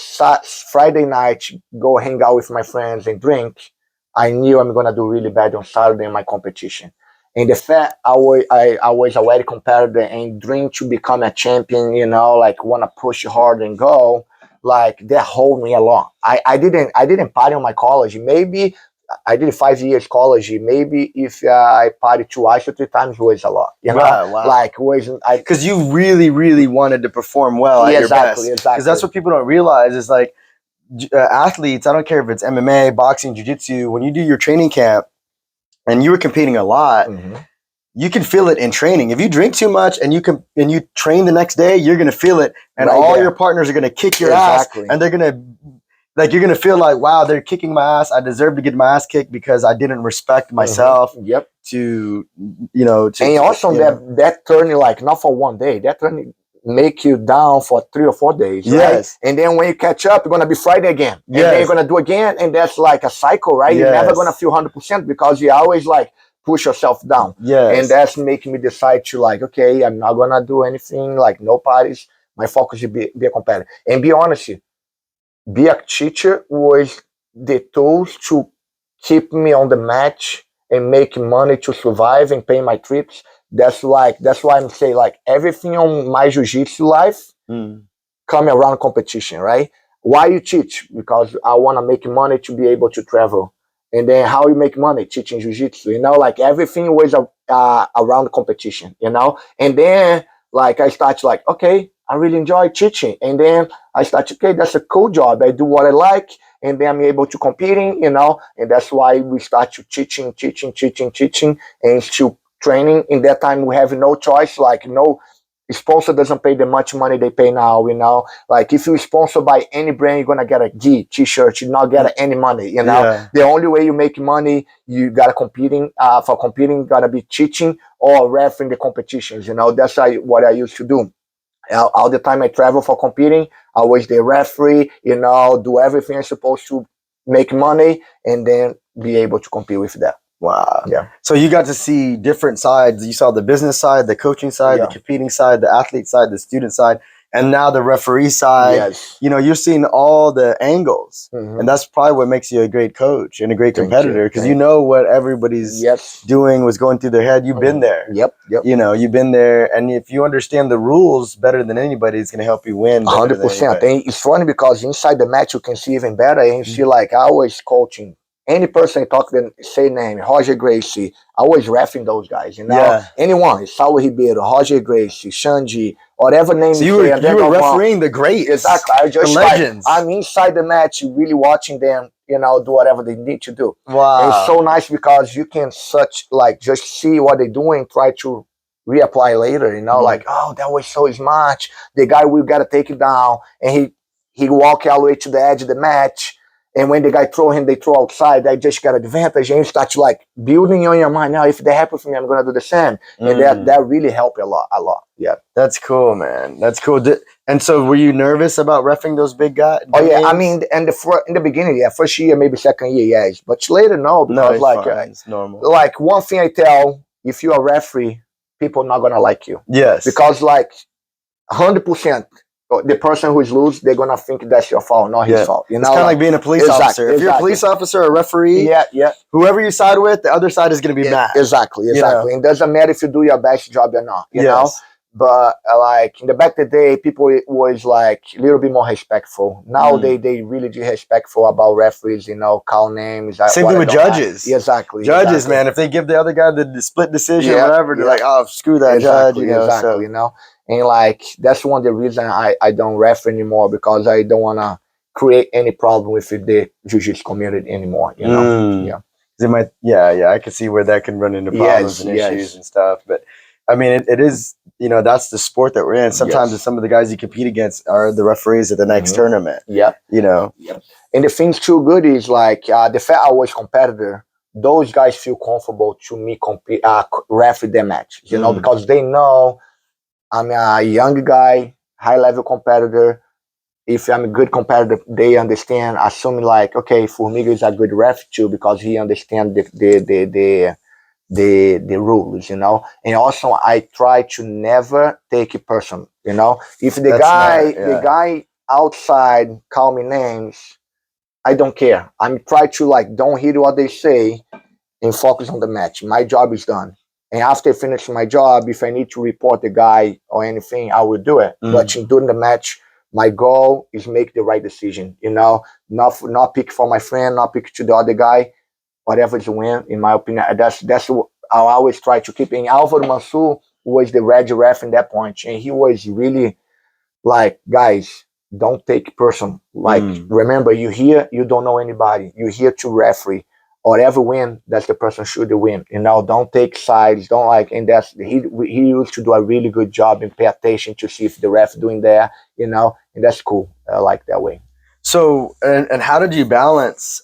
[SPEAKER 2] Friday night go hang out with my friends and drink, I knew I'm gonna do really bad on Saturday in my competition. And the fact I was already competitive and dream to become a champion, you know, like wanna push hard and go, like that hold me a lot. I didn't party on my college. Maybe I did 5 years college. Maybe if I party twice or 3 times was a lot. You know,
[SPEAKER 1] Wow.
[SPEAKER 2] like was I
[SPEAKER 1] Because you really, really wanted to perform well at your best.
[SPEAKER 2] exactly.
[SPEAKER 1] Because that's what people don't realize is like athletes. I don't care if it's MMA, boxing, jiu-jitsu. When you do your training camp, and you were competing a lot, you can feel it in training. If you drink too much and you train the next day, you're gonna feel it, and
[SPEAKER 2] Right
[SPEAKER 1] all
[SPEAKER 2] there.
[SPEAKER 1] your partners are gonna kick your ass, and they're gonna you're gonna feel like, wow, they're kicking my ass. I deserve to get my ass kicked because I didn't respect myself.
[SPEAKER 2] Yep.
[SPEAKER 1] To
[SPEAKER 2] and also that turning, like, not for one day, that turning make you down for 3 or 4 days, right?
[SPEAKER 1] Yes.
[SPEAKER 2] And then when you catch up, you're gonna be Friday again, and then you're gonna do again, and that's like a cycle, right? You're never gonna feel 100% because you always like push yourself down.
[SPEAKER 1] Yes.
[SPEAKER 2] And that's making me decide to like, okay, I'm not gonna do anything, like no parties. My focus is be a competitor. And be honest, be a teacher was the tools to keep me on the match and make money to survive and pay my trips. That's why I'm saying, like, everything on my jiu-jitsu life come around competition, right? Why you teach? Because I want to make money to be able to travel. And then how you make money? Teaching jiu-jitsu, you know, like everything was around competition, you know? And then like I start like, okay, I really enjoy teaching. And then I start, okay, that's a cool job. I do what I like. And then I'm able to competing, you know, and that's why we start to teaching, and still training. In that time, we have no choice, like no sponsor doesn't pay the much money they pay now, you know. Like if you sponsor by any brand, you're gonna get a gi, t-shirt, you not get any money, you know.
[SPEAKER 1] Yeah.
[SPEAKER 2] The only way you make money, you gotta competing. For competing, gotta be teaching or refereeing the competitions, you know. That's what I used to do. All the time I travel for competing, I was the referee, you know, do everything I'm supposed to make money and then be able to compete with that.
[SPEAKER 1] Wow.
[SPEAKER 2] Yeah.
[SPEAKER 1] So you got to see different sides. You saw the business side, the coaching side, the competing side, the athlete side, the student side, and now the referee side.
[SPEAKER 2] Yes.
[SPEAKER 1] You know, you're seeing all the angles. And that's probably what makes you a great coach and a great competitor, because you know what everybody's doing, was going through their head. You've been there.
[SPEAKER 2] Yep.
[SPEAKER 1] You know, you've been there. And if you understand the rules better than anybody, it's going to help you win.
[SPEAKER 2] 100%. And it's funny because inside the match, you can see even better. And you see, like, I was coaching any person I talk to, say name, Roger Gracie, I was reffing those guys, you know? Anyone, Saulo Ribeiro, Roger Gracie, Xande, whatever name
[SPEAKER 1] so you were refereeing the greats.
[SPEAKER 2] Exactly. I just
[SPEAKER 1] the legends.
[SPEAKER 2] Like, I'm inside the match, really watching them, you know, do whatever they need to do.
[SPEAKER 1] Wow.
[SPEAKER 2] And it's so nice because you can just see what they're doing, try to reapply later, you know, like, oh, that was so smart. The guy, we got to take it down. And he walk all the way to the edge of the match. And when the guy throw him, they throw outside. I just got an advantage. And you start like building on your mind. Now, if that happens for me, I'm going to do the same. And that really helped a lot. Yeah.
[SPEAKER 1] That's cool, man. That's cool. And so were you nervous about reffing those big guys?
[SPEAKER 2] Oh, yeah. Names? I mean, in the beginning, yeah. First year, maybe second year, yes. But later, no. Because
[SPEAKER 1] it's normal.
[SPEAKER 2] Like one thing I tell, if you're a referee, people are not going to like you.
[SPEAKER 1] Yes.
[SPEAKER 2] Because like 100%. The person who is lose, they're gonna think that's your fault, not his fault. You know,
[SPEAKER 1] it's kind of like being a police officer. If you're a police officer or a referee, whoever you side with, the other side is gonna be mad.
[SPEAKER 2] Exactly. You know? It doesn't matter if you do your best job or not. You know. But like in the back of the day, people was like a little bit more respectful. Now they really respectful about referees. You know, call names.
[SPEAKER 1] Same thing with judges.
[SPEAKER 2] Exactly.
[SPEAKER 1] Judges, man. If they give the other guy the split decision or whatever, they're like, oh, screw that judge. You know,
[SPEAKER 2] you know. And like that's one of the reasons I don't ref anymore, because I don't want to create any problem with the jiu-jitsu community anymore. You know,
[SPEAKER 1] It might, I can see where that can run into problems and issues and stuff. But I mean, it is, you know, that's the sport that we're in. Sometimes some of the guys you compete against are the referees at the next tournament. You know.
[SPEAKER 2] And the thing's too good is like the fact I was competitor, those guys feel comfortable to me ref their match. You know, because they know I'm a young guy, high-level competitor. If I'm a good competitor, they understand, assuming like, okay, Formiga is a good ref too, because he understands the rules, you know. And also, I try to never take it personal, you know. If the guy outside call me names, I don't care. I'm trying to like don't hear what they say and focus on the match. My job is done. And after I finish my job, if I need to report the guy or anything, I will do it. But during the match, my goal is make the right decision. You know, not pick for my friend, not pick to the other guy. whatever is win, in my opinion. That's what I always try to keep. And Alvaro Mansur was the red ref in that point, and he was really like, guys, don't take it personal. Like, remember, you here, you don't know anybody. You're here to referee. Whatever win, that's the person should win. You know, don't take sides. Don't like, and that's he used to do a really good job and pay attention to see if the ref doing there. You know, and that's cool. I like that way.
[SPEAKER 1] So, and how did you balance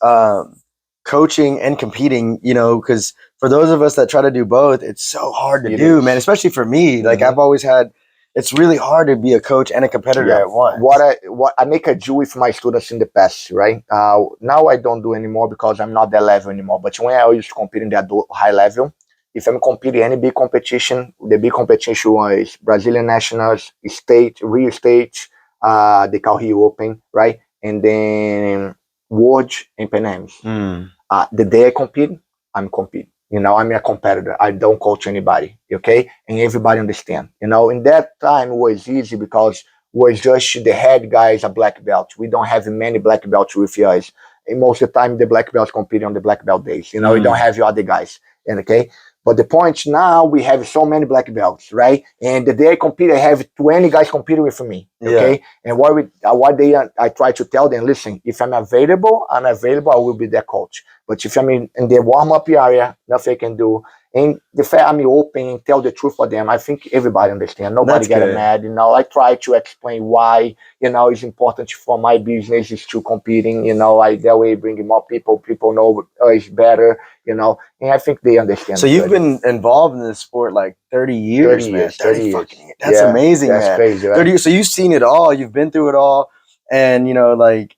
[SPEAKER 1] coaching and competing? You know, because for those of us that try to do both, it's so hard to do, man. Especially for me, like I've always had. It's really hard to be a coach and a competitor at once.
[SPEAKER 2] What I make a do with my students in the past, right? Now I don't do anymore because I'm not that level anymore. But when I used to compete in that high level, if I'm competing any big competition, the big competition was Brazilian Nationals, State, Rio State, the Helio Open, right? And then World and Pans-Ams. The day I compete, I'm competing. You know, I'm a competitor. I don't coach anybody, okay? And everybody understand. You know, in that time it was easy because was just the head guys a black belt. We don't have many black belts with us. And most of the time the black belts compete on the black belt days. You know, we don't have the other guys. And okay. But the point now we have so many black belts, right? And the day I compete, I have 20 guys competing with me. Okay. And I try to tell them, listen, if I'm available, I will be their coach. But if I'm in the warm-up area, nothing I can do. And the fact I'm open and tell the truth for them, I think everybody understands. Nobody get mad. You know, I try to explain why, you know, it's important for my business is to competing, you know, that way bringing more people know it's better, you know, and I think they understand.
[SPEAKER 1] So you've been involved in this sport like 30 years,
[SPEAKER 2] 30
[SPEAKER 1] man.
[SPEAKER 2] years, 30 years.
[SPEAKER 1] That's amazing,
[SPEAKER 2] that's
[SPEAKER 1] man.
[SPEAKER 2] Crazy, right?
[SPEAKER 1] 30 years. So you've seen it all. You've been through it all. And, you know, like,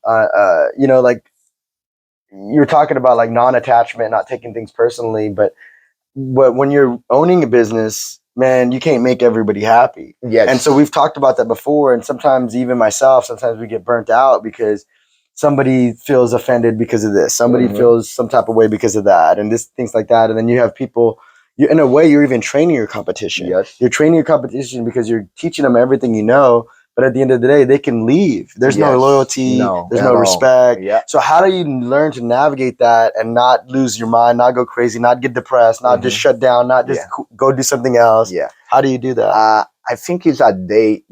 [SPEAKER 1] you're talking about like non-attachment, not taking things personally, but when you're owning a business, man, you can't make everybody happy.
[SPEAKER 2] Yes.
[SPEAKER 1] And so we've talked about that before. And sometimes even myself, sometimes we get burnt out because somebody feels offended because of this. Somebody feels some type of way because of that, and things like that. And then you have people, in a way, you're even training your competition.
[SPEAKER 2] Yes.
[SPEAKER 1] You're training your competition because you're teaching them everything you know. But at the end of the day, they can leave. There's no loyalty. There's no respect.
[SPEAKER 2] Yeah.
[SPEAKER 1] So how do you learn to navigate that and not lose your mind, not go crazy, not get depressed, not just shut down, not just go do something else?
[SPEAKER 2] Yeah.
[SPEAKER 1] How do you do that?
[SPEAKER 2] I think it's a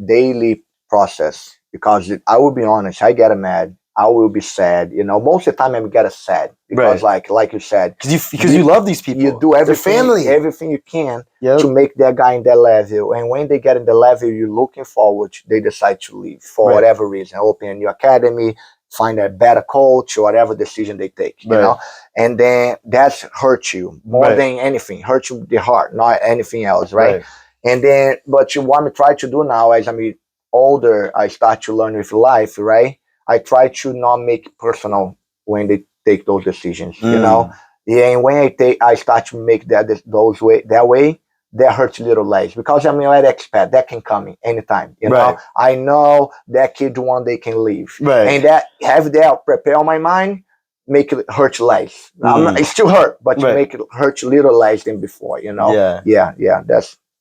[SPEAKER 2] daily process because I will be honest, I get mad. I will be sad. You know, most of the time I'm get sad because like you said,
[SPEAKER 1] because you love these people.
[SPEAKER 2] You do everything you can to make that guy in that level. And when they get in the level you're looking forward, they decide to leave for whatever reason. Open a new academy, find a better coach, or whatever decision they take. You know, and then that's hurt you more than anything. Hurt you the heart, not anything else, right? And then, but what I try to do now as I'm older, I start to learn with life, right? I try to not make it personal when they take those decisions, you know. And when I start to make that way, that hurts a little less because I'm an expat. That can come anytime, you know. I know that kid one day can leave, and that have that prepare my mind, make it hurt less. It still hurt, but you make it hurt a little less than before, you know. Yeah.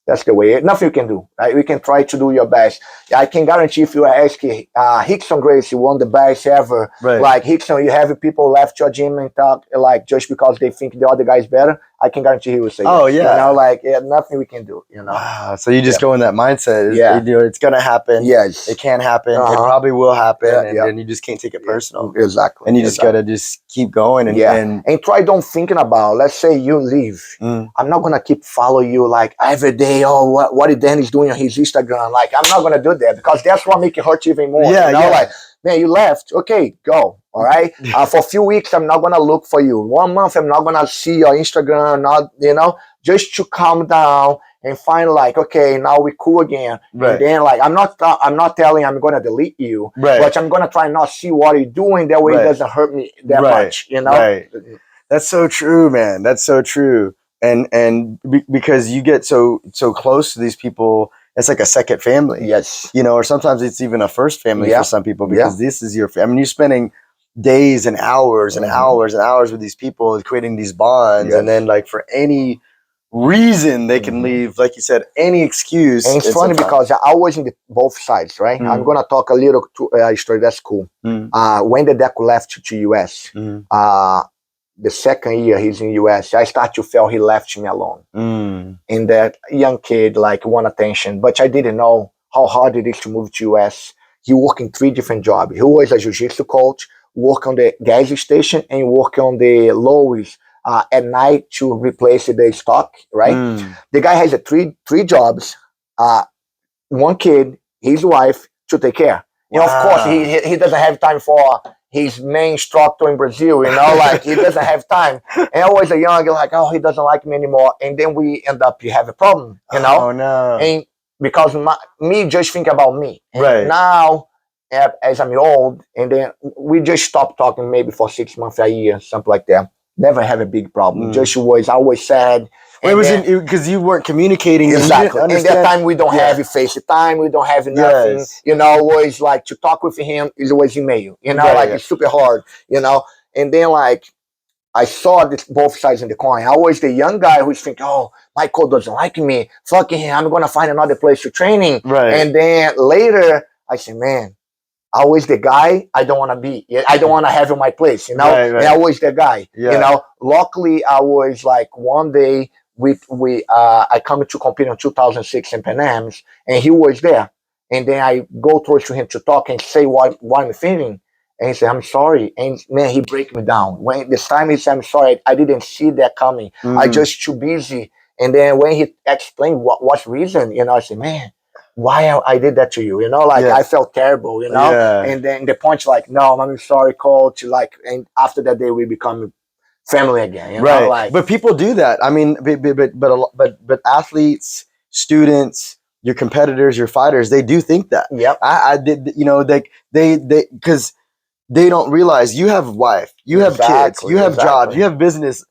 [SPEAKER 2] That's the way. Nothing you can do. Right? We can try to do your best. I can guarantee if you ask Rickson Gracie won the best ever. Like Rickson, you have people left your gym and talk like just because they think the other guy is better. I can guarantee he will say,
[SPEAKER 1] "Oh
[SPEAKER 2] yes.
[SPEAKER 1] yeah,"
[SPEAKER 2] you know, like nothing we can do. You know.
[SPEAKER 1] Wow. So you just go in that mindset. It's gonna happen.
[SPEAKER 2] Yes,
[SPEAKER 1] it can happen. It probably will happen, and you just can't take it personal.
[SPEAKER 2] Exactly.
[SPEAKER 1] And you just gotta just keep going and
[SPEAKER 2] try don't thinking about. Let's say you leave. I'm not gonna keep follow you like every day. Oh, what Danny's doing on his Instagram. Like I'm not gonna do that because that's what make it hurt even more. You know? Like man, you left. Okay, go. All right. For a few weeks, I'm not gonna look for you. 1 month, I'm not gonna see your Instagram. Not just to calm down and find like, okay, now we cool again. And then like, I'm not telling I'm gonna delete you, but I'm gonna try not see what you're doing. That way, it doesn't hurt me that much. You know.
[SPEAKER 1] That's so true, man. That's so true. And because you get so close to these people. It's like a second family.
[SPEAKER 2] Yes.
[SPEAKER 1] You know, or sometimes it's even a first family for some people because this is your family. I mean, you're spending days and hours and hours and hours with these people, creating these bonds. And then like for any reason they can leave, like you said, any excuse.
[SPEAKER 2] And it's funny because I was in both sides, right? I'm going to talk a little story. That's cool. When Dedeco left to US, the second year he's in the US, I start to feel he left me alone. And that young kid like want attention, but I didn't know how hard it is to move to US. He worked in 3 different jobs. He was a jiu-jitsu coach, work on the gas station, and work on the Lowe's at night to replace the stock, right? The guy has three jobs, 1 kid, his wife to take care. You know, of course, he doesn't have time for his main instructor in Brazil, you know, like he doesn't have time. And always a young, like, oh, he doesn't like me anymore. And then we end up, you have a problem, you know?
[SPEAKER 1] Oh, no.
[SPEAKER 2] And because me just think about me. And
[SPEAKER 1] right.
[SPEAKER 2] now, as I'm old, and then we just stopped talking maybe for 6 months, a year, something like that. Never have a big problem. Just was always sad.
[SPEAKER 1] Well, it was because you weren't communicating.
[SPEAKER 2] Exactly. And that time we don't have FaceTime, we don't have nothing. Yes. You know, always like to talk with him is always email. You know, like it's super hard. You know, and then like I saw this both sides of the coin. I always the young guy who's thinking, oh, my coach doesn't like me. Fucking him, I'm gonna find another place to training.
[SPEAKER 1] Right.
[SPEAKER 2] And then later I say, man, always the guy I don't want to be. I don't want to have in my place. You know, and always the guy. You know, luckily I was like one day. I come to compete in 2006 in Pans-Ams, and he was there. And then I go towards to him to talk and say what I'm feeling. And he said, I'm sorry. And man, he break me down. When this time he said, I'm sorry, I didn't see that coming. I just too busy. And then when he explained what's reason, you know, I said, man, why I did that to you? You know, like I felt terrible, you know? And then the punch like, no, I'm sorry, coach. Like, and after that day we become family again, you know?
[SPEAKER 1] Right.
[SPEAKER 2] Like,
[SPEAKER 1] but people do that. I mean, but athletes, students, your competitors, your fighters, they do think that.
[SPEAKER 2] Yep.
[SPEAKER 1] I did. You know, they because they don't realize you have wife, you have kids, you have jobs, you have business.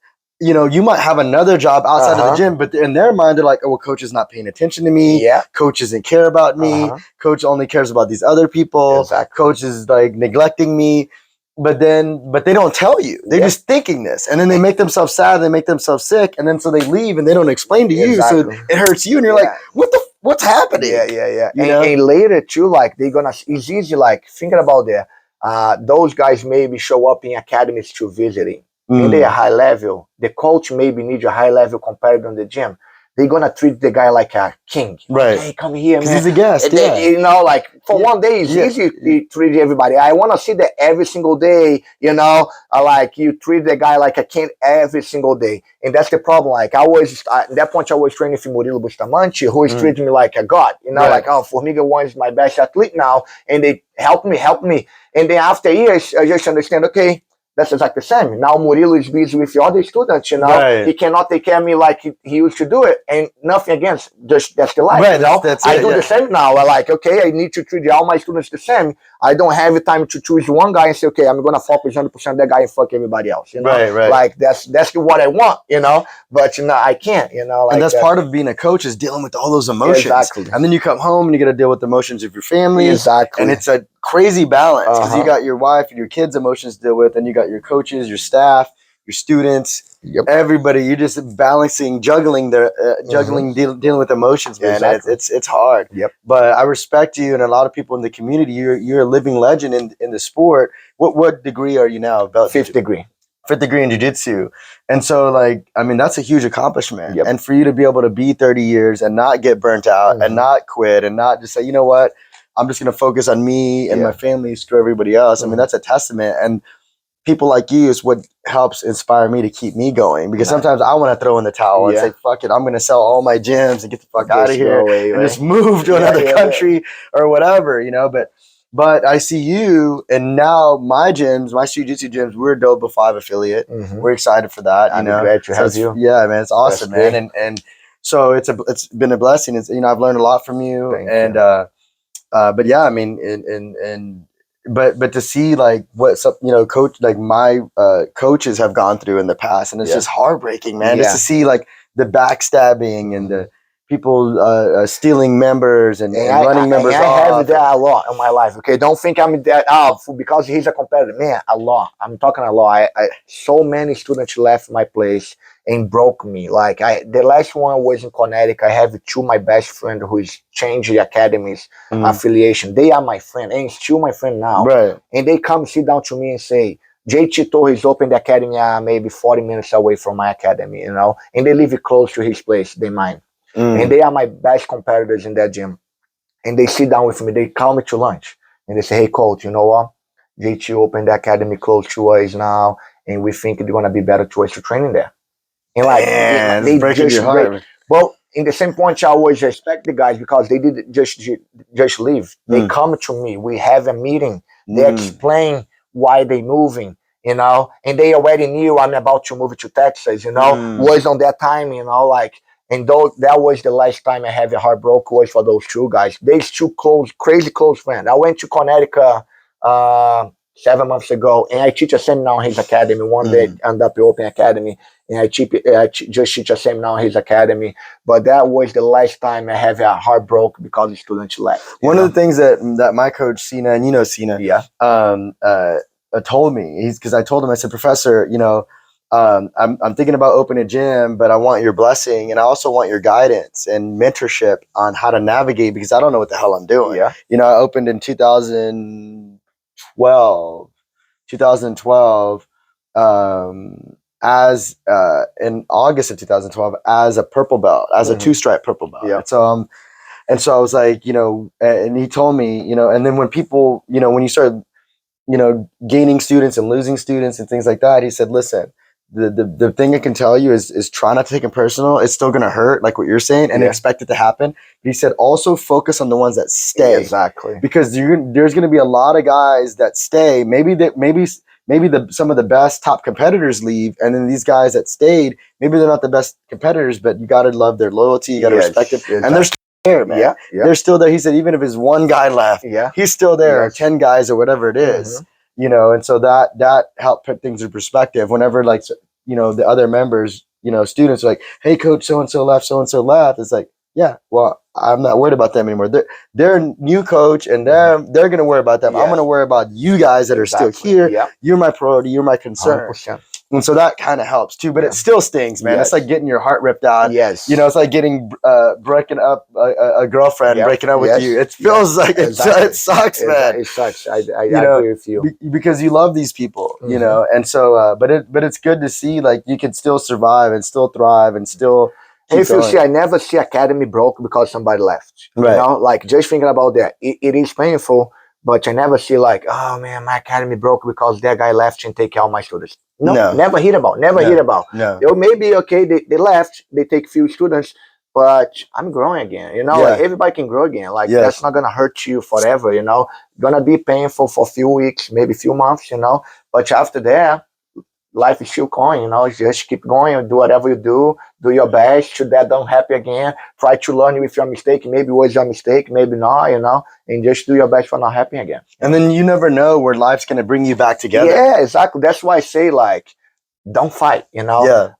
[SPEAKER 1] You know, you might have another job outside of the gym, but in their mind, they're like, oh, well, coach is not paying attention to me. Coach doesn't care about me. Coach only cares about these other people. Coach is like neglecting me. But they don't tell you. They're just thinking this. And then they make themselves sad, they make themselves sick, and then so they leave and they don't explain to you. So it hurts you and you're like, what's happening?
[SPEAKER 2] Yeah. And later too, like it's easy, like thinking about that. Those guys maybe show up in academies to visiting. And they are high level. The coach maybe needs a high level compared on the gym. They're gonna treat the guy like a king.
[SPEAKER 1] Right.
[SPEAKER 2] Hey, come here, man.
[SPEAKER 1] He's a guest.
[SPEAKER 2] You know, like for 1 day, it's easy to treat everybody. I want to see that every single day. You know, like you treat the guy like a king every single day, and that's the problem. Like I was at that point, I was training for Murilo Bustamante, who is treating me like a god. You know, like oh, Formiga one is my best athlete now, and they help me, and then after years, I just understand. Okay. That's exactly the same. Now Murilo is busy with the other students, you know. He cannot take care of me like he used to do it. And nothing against, just that's the life, you know. I do the same now. I like, okay, I need to treat all my students the same. I don't have the time to choose one guy and say, okay, I'm going to focus 100% that guy and fuck everybody else, you know. Like, that's what I want, you know. But, you know, I can't, you know. Like,
[SPEAKER 1] and that's part of being a coach is dealing with all those emotions.
[SPEAKER 2] Exactly.
[SPEAKER 1] And then you come home and you got to deal with the emotions of your family.
[SPEAKER 2] Exactly.
[SPEAKER 1] And it's a crazy balance because you got your wife and your kids' emotions to deal with, and you got your coaches, your staff, your students, everybody. You're just balancing, juggling dealing with emotions, man. It's hard. But I respect you and a lot of people in the community. You're a living legend in the sport. What degree are you now? About
[SPEAKER 2] 5th degree.
[SPEAKER 1] 5th degree in jiu-jitsu. And so, like, I mean, that's a huge accomplishment. And for you to be able to be 30 years and not get burnt out and not quit and not just say, you know what, I'm just going to focus on me and my family, screw everybody else. I mean, that's a testament. And people like you is what helps inspire me to keep me going, because sometimes I want to throw in the towel and say, fuck it, I'm going to sell all my gyms and get the fuck out of here and just move to another country or whatever, you know. But I see you, and now my gyms, my jiu-jitsu gyms, we're a Doba 5 affiliate. We're excited for that.
[SPEAKER 2] I'm glad to have you.
[SPEAKER 1] Yeah, man, it's awesome, man. And so it's been a blessing. It's, you know, I've learned a lot from you.
[SPEAKER 2] Thank you.
[SPEAKER 1] But yeah, I mean, but to see like what some, you know, coach, like my coaches have gone through in the past, and it's just heartbreaking, man. Just to see like the backstabbing and the people stealing members and running members off.
[SPEAKER 2] I have that a lot in my life. Okay, don't think I'm that because he's a competitor. Man, a lot. I'm talking a lot. I so many students left my place and broke me. Like the last one was in Connecticut. I have 2 my best friend who is changed the academies affiliation. They are my friend and still my friend now. And they come sit down to me and say, JT told he's opened the academy maybe 40 minutes away from my academy, you know, and they live close to his place, they mine. And they are my best competitors in that gym. And they sit down with me, they call me to lunch. And they say, hey, coach, you know what? JT opened the academy close to us now, and we think it's going to be better to us to training there. And like, they
[SPEAKER 1] breaking your heart.
[SPEAKER 2] Well, in the same point, I always respect the guys because they didn't just leave. They come to me. We have a meeting. They explain why they moving, you know, and they already knew I'm about to move to Texas, you know, was on that time, you know, like, and though that was the last time I had a heartbroken was for those two guys. They's two crazy close friends. I went to Connecticut 7 months ago, and I teach a seminar in his academy. One day, end up open academy, and I just teach a seminar in his academy. But that was the last time I have a heartbroken because the student left.
[SPEAKER 1] One of the things that my coach Cena, and you know Cena, told me, because I told him, I said, Professor, you know, I'm thinking about opening a gym, but I want your blessing, and I also want your guidance and mentorship on how to navigate, because I don't know what the hell I'm doing.
[SPEAKER 2] Yeah.
[SPEAKER 1] You know, I opened in 2012, as in August of 2012 as a purple belt, as a 2-stripe purple belt.
[SPEAKER 2] Yeah.
[SPEAKER 1] And so I was like, you know, and he told me, you know, and then when people, you know, when you start, you know, gaining students and losing students and things like that, he said, listen, the thing I can tell you is try not to take it personal. It's still going to hurt, like what you're saying, and expect it to happen. But he said, also focus on the ones that stay.
[SPEAKER 2] Exactly.
[SPEAKER 1] Because there's going to be a lot of guys that stay. Maybe some of the best top competitors leave, and then these guys that stayed, maybe they're not the best competitors, but you got to love their loyalty. You got to respect them. Exactly. And they're still there, man. Yeah. They're still there. He said, even if it's one guy left, he's still there, or 10 guys or whatever it is. You know, and so that helped put things in perspective. Whenever, like, you know, the other members, you know, students are like, hey, coach, so-and-so left. It's like, yeah, well, I'm not worried about them anymore. They're a new coach, and they're going to worry about them. I'm going to worry about you guys that are still here. You're my priority. You're my concern. 100%. And so that kind of helps too, but it still stings, man. It's like getting your heart ripped out. You know, it's like getting breaking up a girlfriend, breaking up with you. It feels like it sucks, man.
[SPEAKER 2] It sucks. I agree with you.
[SPEAKER 1] Because you love these people, you know, and so, but it's good to see, like, you can still survive and still thrive and still.
[SPEAKER 2] If you see, I never see academy broke because somebody left.
[SPEAKER 1] Right.
[SPEAKER 2] You know, like, just thinking about that, it is painful, but I never see like, oh man, my academy broke because that guy left and take all my students. No, never hear about.
[SPEAKER 1] No.
[SPEAKER 2] They maybe, okay, they left, they take few students, but I'm growing again. You know, like, everybody can grow again. Like, that's not gonna hurt you forever. You know, gonna be painful for a few weeks, maybe a few months. You know, but after that, life is still going. You know, just keep going, do whatever you do your best. Should that don't happen again, try to learn with your mistake. Maybe it was your mistake, maybe not. You know, and just do your best for not happening again.
[SPEAKER 1] And then you never know where life's gonna bring you back together.
[SPEAKER 2] Yeah, exactly. That's why I say, like, don't fight. You know,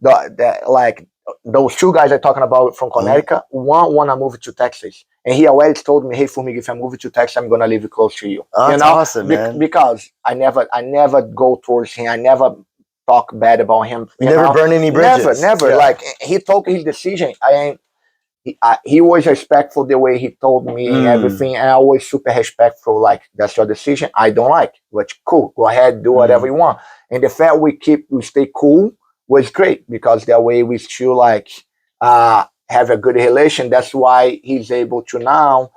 [SPEAKER 2] like those two guys I'm talking about from Connecticut. One wanna move to Texas, and he already told me, hey, Formiga, if I move to Texas, I'm gonna live close to you.
[SPEAKER 1] Oh, that's awesome, man.
[SPEAKER 2] Because I never go towards him. I never talk bad about him.
[SPEAKER 1] You never burn any bridges.
[SPEAKER 2] Never. Like, he took his decision. He was respectful the way he told me everything, and I was super respectful. Like, that's your decision. I don't like, but cool. Go ahead, do whatever you want. And the fact we stay cool was great, because that way we still, like, have a good relation. That's why he's able to now,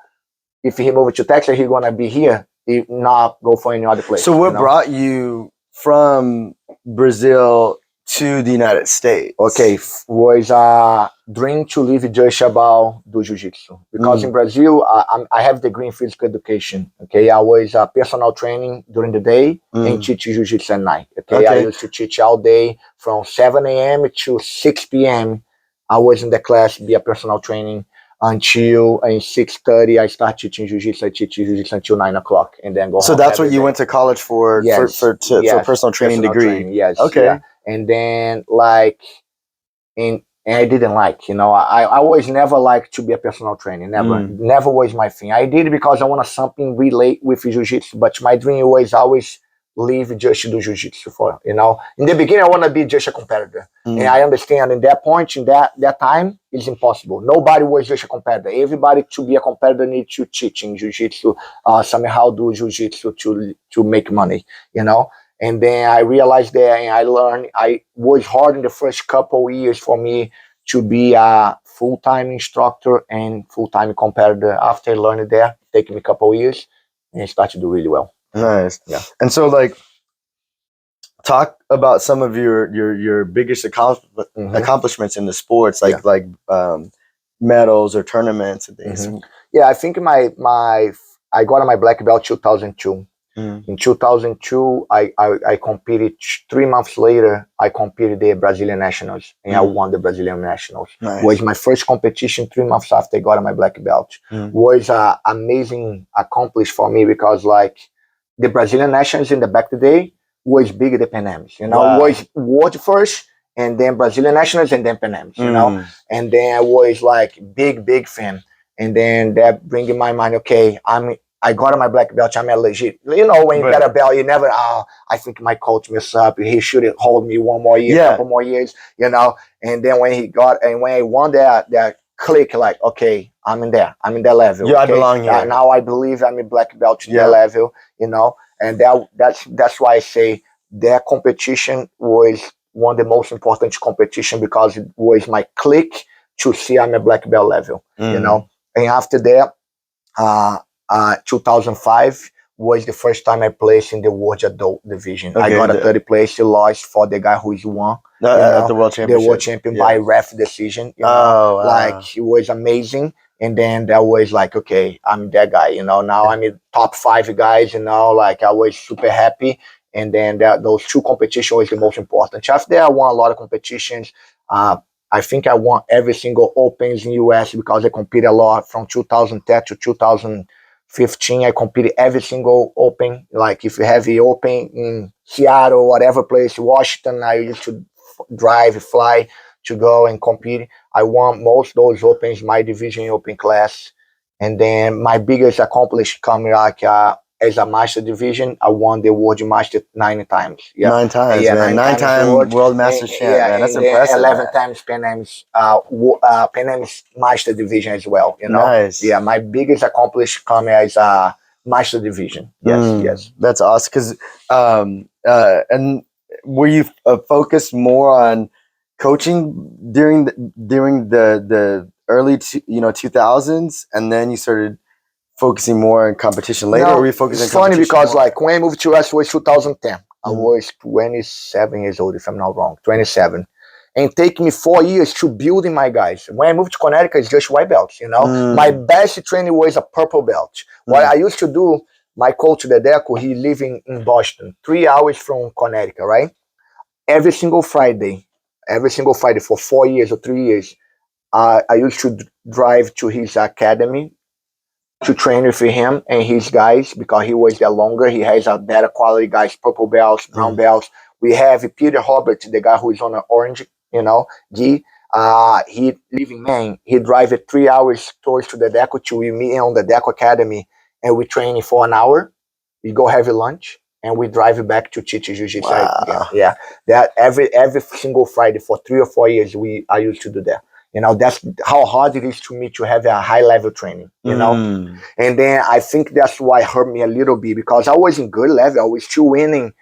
[SPEAKER 2] if he moves to Texas, he's gonna be here, if not go for any other place.
[SPEAKER 1] So what brought you from Brazil to the United States?
[SPEAKER 2] Okay, was a dream to live just about do jiu-jitsu, because in Brazil I have degree in physical education. Okay, I was personal training during the day and teach jiu-jitsu at night. Okay, I used to teach all day from 7 a.m. to 6 p.m. I was in the class, be a personal training until 6:30. I start teaching jiu-jitsu. I teach jiu-jitsu until 9 o'clock, and then go home.
[SPEAKER 1] So that's what you went to college for, for personal training degree.
[SPEAKER 2] Yes.
[SPEAKER 1] Okay.
[SPEAKER 2] Yeah. And then, like, and I didn't like, you know, I always never liked to be a personal trainer. Never was my thing. I did it because I wanted something relate with jiu-jitsu, but my dream was always leave just to do jiu-jitsu for, you know. In the beginning, I want to be just a competitor. And I understand in that point, in that time, it's impossible. Nobody was just a competitor. Everybody to be a competitor needs to teach in jiu-jitsu, somehow do jiu-jitsu to make money, you know. And then I realized that, and I learned, I was hard in the first couple years for me to be a full-time instructor and full-time competitor. After I learned that, taking me a couple years, and I started to do really well.
[SPEAKER 1] Nice.
[SPEAKER 2] Yeah.
[SPEAKER 1] And so, like, talk about some of your biggest accomplishments in the sports, like medals or tournaments and things.
[SPEAKER 2] Yeah, I think I got my black belt 2002. In 2002, I competed 3 months later. I competed the Brazilian Nationals, and I won the Brazilian Nationals.
[SPEAKER 1] Nice.
[SPEAKER 2] Was my first competition 3 months after I got my black belt. Was an amazing accomplishment for me because, like, the Brazilian Nationals in the back of the day was bigger than Pans-Ams. You know, was world first, and then Brazilian Nationals, and then Pans-Ams. You know, and then I was like big fan. And then that bring in my mind, okay, I got my black belt. I'm a legit. You know, when you get a belt, you never. I think my coach messed up. He should have hold me one more year, couple more years. You know. And then when I won that click, like, okay, I'm in there. I'm in that level.
[SPEAKER 1] Yeah,
[SPEAKER 2] okay?
[SPEAKER 1] I belong here.
[SPEAKER 2] Now I believe I'm a black belt to that level. You know, and that's why I say that competition was one of the most important competition because it was my click to see I'm a black belt level. You know, and after that. 2005 was the first time I placed in the World Adult Division. I got a third place, lost for the guy who's won
[SPEAKER 1] at the World Championship.
[SPEAKER 2] The World Champion by ref decision. You know, like, it was amazing. And then that was like, okay, I'm that guy. You know, now I'm in top 5 guys. You know, like, I was super happy. And then those 2 competitions was the most important. After that, I won a lot of competitions. I think I won every single Opens in US because I competed a lot from 2010 to 2015. I competed every single Open. Like, if you have the Open in Seattle, whatever place, Washington, I used to fly to go and compete. I won most of those Opens, my division Open class. And then my biggest accomplishment coming like as a master division, I won the World Master 9 times.
[SPEAKER 1] 9 times, man. 9-time World Masters champ, man. That's impressive.
[SPEAKER 2] 11 times Pans-Ams Master Division as well. You know,
[SPEAKER 1] nice.
[SPEAKER 2] Yeah, my biggest accomplishment coming as a Master Division. Yes.
[SPEAKER 1] That's awesome. Because and were you focused more on coaching during the early 2000s, and then you started focusing more on competition later, or were you focusing on competition?
[SPEAKER 2] It's funny because like when I moved to US was 2010. I was 27 years old, if I'm not wrong, 27. And it took me 4 years to building my guys. When I moved to Connecticut, it's just white belts, you know. My best training was a purple belt. What I used to do, my coach Dedeco, he living in Boston, 3 hours from Connecticut, right? Every single Friday for 4 years or 3 years, I used to drive to his academy to train with him and his guys because he was there longer. He has a better quality guys, purple belts, brown belts. We have Peter Robert, the guy who is on an orange, you know, G. He live in Maine. He drive 3 hours towards to the Dedeco to meet on the Dedeco Academy, and we train for an hour. We go have a lunch, and we drive back to teach Jiu-Jitsu again. Yeah, that every single Friday for 3 or 4 years, I used to do that. You know, that's how hard it is to me to have a high level training, you know? And then I think that's why it hurt me a little bit because I was in good level. I was still winning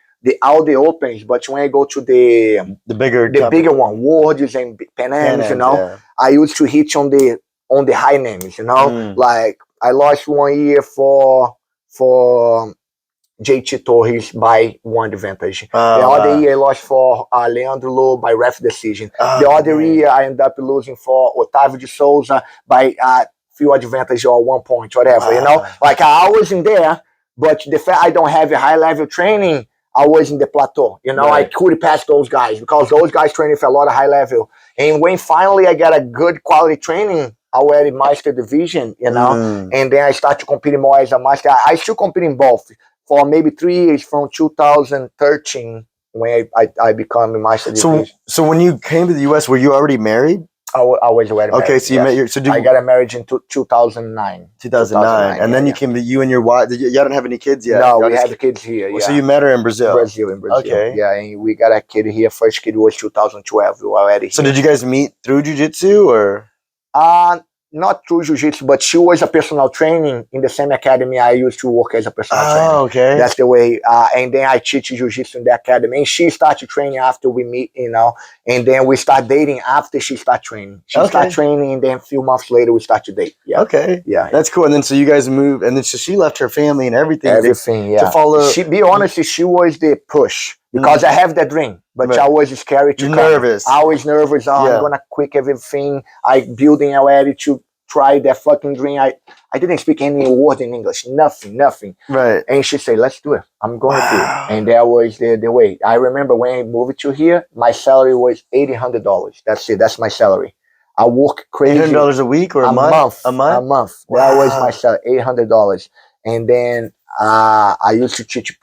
[SPEAKER 2] all the Opens, but when I go to the bigger one, Worlds and Pans-Ams, you know, I used to hit on the high names, you know? Like, I lost 1 year for JT Torres by 1 advantage. The other year I lost for Leandro Lowe by ref decision. The other year I ended up losing for Otávio de Souza by few advantage or 1 point, whatever, you know? Like, I was in there, but the fact I don't have a high level training, I was in the plateau, you know? I could pass those guys because those guys training for a lot of high level. And when finally I got a good quality training, I went in Master Division, you know? And then I started competing more as a Master. I still compete in both. For maybe 3 years from 2013 when I became a Master Division.
[SPEAKER 1] So when you came to the US, were you already married?
[SPEAKER 2] I was already married.
[SPEAKER 1] Okay, so you met
[SPEAKER 2] I got married in 2009.
[SPEAKER 1] 2009. And then you came to you and your wife. You didn't have any kids yet?
[SPEAKER 2] No, we have kids here.
[SPEAKER 1] So you met her in Brazil?
[SPEAKER 2] Brazil.
[SPEAKER 1] Okay.
[SPEAKER 2] Yeah, and we got a kid here. First kid was 2012. We were already here.
[SPEAKER 1] So did you guys meet through jiu-jitsu or?
[SPEAKER 2] not through jiu-jitsu, but she was a personal training in the same academy I used to work as a personal trainer.
[SPEAKER 1] Okay.
[SPEAKER 2] That's the way. And then I teach jiu-jitsu in the academy. And she started training after we meet, you know. And then we start dating after she start training. She start training, and then a few months later we start to date. Yeah.
[SPEAKER 1] Okay.
[SPEAKER 2] Yeah.
[SPEAKER 1] That's cool. And then so you guys moved, and then so she left her family and everything.
[SPEAKER 2] Everything,
[SPEAKER 1] to follow.
[SPEAKER 2] She, be honest, she was the push. Because I have that dream, but I was scared to come.
[SPEAKER 1] Nervous.
[SPEAKER 2] I was nervous. Oh, I'm gonna quit everything. I building already to try that fucking dream. I didn't speak any word in English. Nothing.
[SPEAKER 1] Right.
[SPEAKER 2] And she said, "Let's do it. I'm going to." And that was the way. I remember when I moved to here, my salary was $800. That's it. That's my salary. I work crazy.
[SPEAKER 1] $800 a week or a month?
[SPEAKER 2] A month. That was my salary. $800. And then I used to teach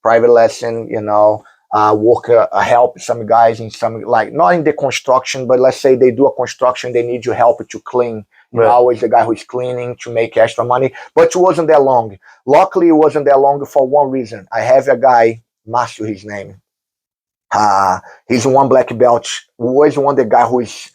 [SPEAKER 2] private lesson. You know. Work help some guys in some, like, not in the construction, but let's say they do a construction, they need your help to clean. Right. I was the guy who's cleaning to make extra money, but it wasn't that long. Luckily, it wasn't that long for one reason. I have a guy, Márcio, his name. He's one black belt. Was one the guy who's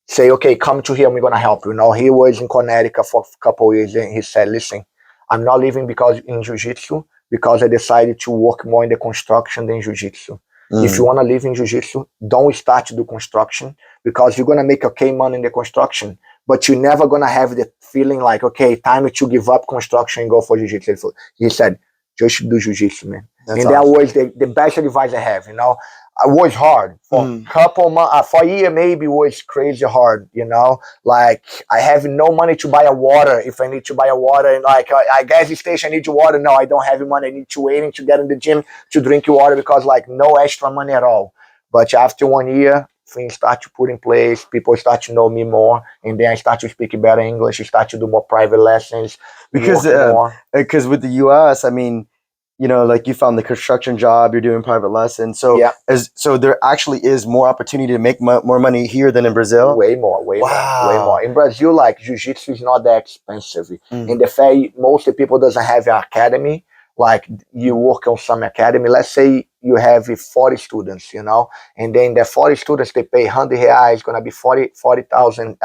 [SPEAKER 2] say, okay, come to here, we're gonna help you. You know, he was in Connecticut for a couple of years, and he said, listen, I'm not leaving because in jiu-jitsu, because I decided to work more in the construction than jiu-jitsu. If you want to live in jiu-jitsu, don't start to do construction, because you're going to make okay money in the construction, but you're never going to have the feeling like, okay, time to give up construction and go for jiu-jitsu. He said, just do jiu-jitsu, man. That's awesome. That was the best advice I have, you know. It was hard for a couple months, for a year maybe. It was crazy hard, you know. Like, I have no money to buy a water. If I need to buy a water, and like I gas station, I need water. No, I don't have money. I need to waiting to get in the gym to drink water, because like no extra money at all. But after 1 year, things start to put in place. People start to know me more, and then I start to speak better English. I start to do more private lessons.
[SPEAKER 1] Because with the US, I mean, you know, like you found the construction job, you're doing private lessons. So so there actually is more opportunity to make more money here than in Brazil?
[SPEAKER 2] Way more. In Brazil, like, jiu-jitsu is not that expensive. And the fact most of the people doesn't have an academy, like you work on some academy, let's say you have 40 students, you know, and then the 40 students, they pay 100 reais, going to be 40,000,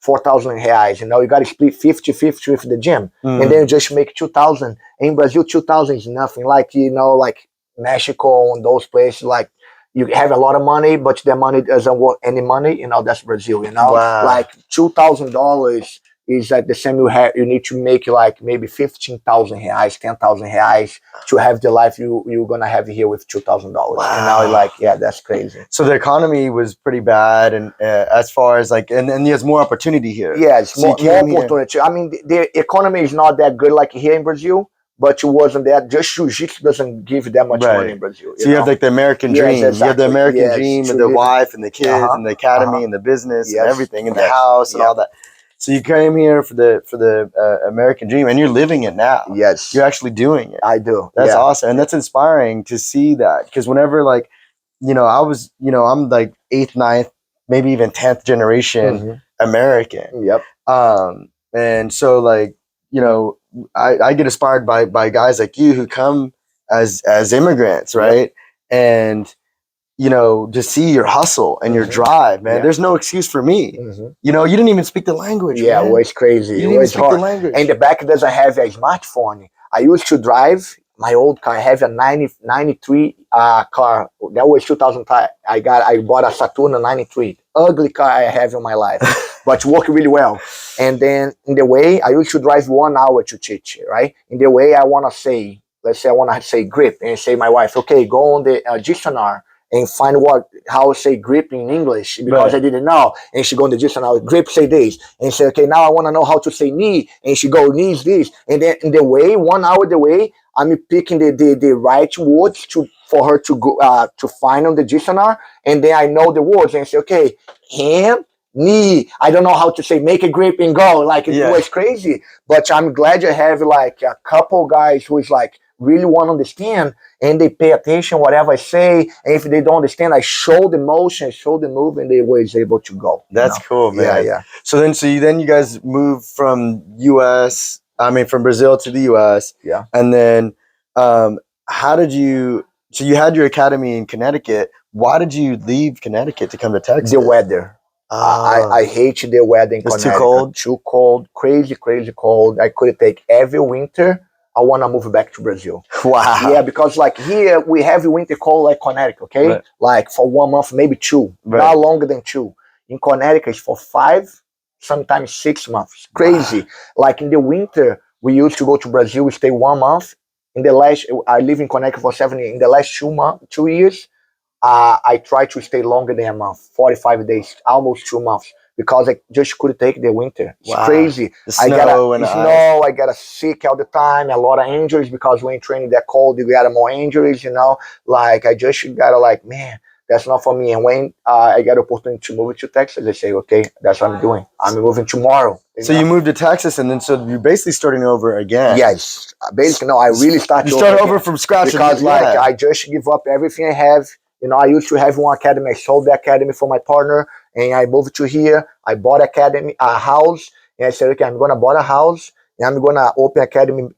[SPEAKER 2] 4,000 reais, you know, you got to split 50-50 with the gym, and then you just make 2,000. In Brazil, 2,000 is nothing. Like, you know, like Mexico and those places, like, you have a lot of money, but the money doesn't worth any money, you know. That's Brazil, you know. Like $2,000 is like the same you need to make like maybe 15,000 reais, 10,000 reais to have the life you're gonna have here with $2,000. And now you're like, yeah, that's crazy.
[SPEAKER 1] So the economy was pretty bad, and as far as like, and there's more opportunity here.
[SPEAKER 2] Yeah, it's more opportunity. I mean, the economy is not that good like here in Brazil, but it wasn't that. Just jiu-jitsu doesn't give that much money in Brazil.
[SPEAKER 1] So you have like the American dream.
[SPEAKER 2] Exactly.
[SPEAKER 1] You have the American dream, and the wife and the kids and the academy and the business and everything, and the house and all that. So you came here for the American dream, and you're living it now.
[SPEAKER 2] Yes,
[SPEAKER 1] you're actually doing it.
[SPEAKER 2] I do.
[SPEAKER 1] That's awesome, and that's inspiring to see that, because whenever, like, you know, I was, you know, I'm like 8th, 9th, maybe even 10th generation American.
[SPEAKER 2] Yep.
[SPEAKER 1] And so, like, you know, I get inspired by guys like you who come as immigrants, right? And you know, to see your hustle and your drive, man. There's no excuse for me. You know, you didn't even speak the language.
[SPEAKER 2] Yeah, man. It was crazy.
[SPEAKER 1] You didn't even speak the language.
[SPEAKER 2] And the back doesn't have a smartphone. I used to drive my old car. I have a 93 car. That was 2005. I bought a Saturn 93. Ugly car I have in my life, but worked really well. And then in the way, I used to drive 1 hour to teach, right? In the way I want to say, let's say I want to say grip, and say my wife, okay, go on the dictionary and find how to say grip in English, because I didn't know. And she go in the dictionary, grip say this, and say, okay, now I want to know how to say knee, and she go, knees this, and then in the way, 1 hour the way, I'm picking the right words for her to go to find on the dictionary, and then I know the words and say, okay, hand, knee. I don't know how to say make a grip and go. Like, it was crazy, but I'm glad I have like a couple guys who is like really want to understand, and they pay attention whatever I say, and if they don't understand, I show the motion, show the move, and they was able to go.
[SPEAKER 1] That's cool, man.
[SPEAKER 2] Yeah.
[SPEAKER 1] So then you guys moved from from Brazil to the US.
[SPEAKER 2] Yeah.
[SPEAKER 1] And then how did you, so you had your academy in Connecticut. Why did you leave Connecticut to come to Texas?
[SPEAKER 2] The weather. I hate the weather in
[SPEAKER 1] It's
[SPEAKER 2] Connecticut.
[SPEAKER 1] too cold?
[SPEAKER 2] Too cold. Crazy cold. I could take every winter. I want to move back to Brazil.
[SPEAKER 1] Wow.
[SPEAKER 2] Yeah, because like here we have winter cold like Connecticut, okay?
[SPEAKER 1] Right.
[SPEAKER 2] Like for 1 month, maybe 2,
[SPEAKER 1] Right.
[SPEAKER 2] not longer than 2. In Connecticut, it's for 5, sometimes 6 months. Crazy. Like in the winter, we used to go to Brazil, we stay 1 month. I live in Connecticut for 7 years. In the last 2 years, I try to stay longer than a month, 45 days, almost 2 months, because I just couldn't take the winter. It's crazy.
[SPEAKER 1] The snow and the ice.
[SPEAKER 2] I get sick all the time, a lot of injuries, because when training that cold, you get more injuries, Like, I just gotta like, man, that's not for me. And when I get opportunity to move to Texas, I say, okay, that's what I'm doing. I'm moving tomorrow.
[SPEAKER 1] So you moved to Texas, and then so you're basically starting over again.
[SPEAKER 2] Yes. Basically, no, I really started
[SPEAKER 1] You start over from scratch.
[SPEAKER 2] Because I just give up everything I have. I used to have one academy. I sold the academy for my partner, and I moved to here. I bought a house, and I said, okay, I'm gonna buy a house, and I'm gonna open academy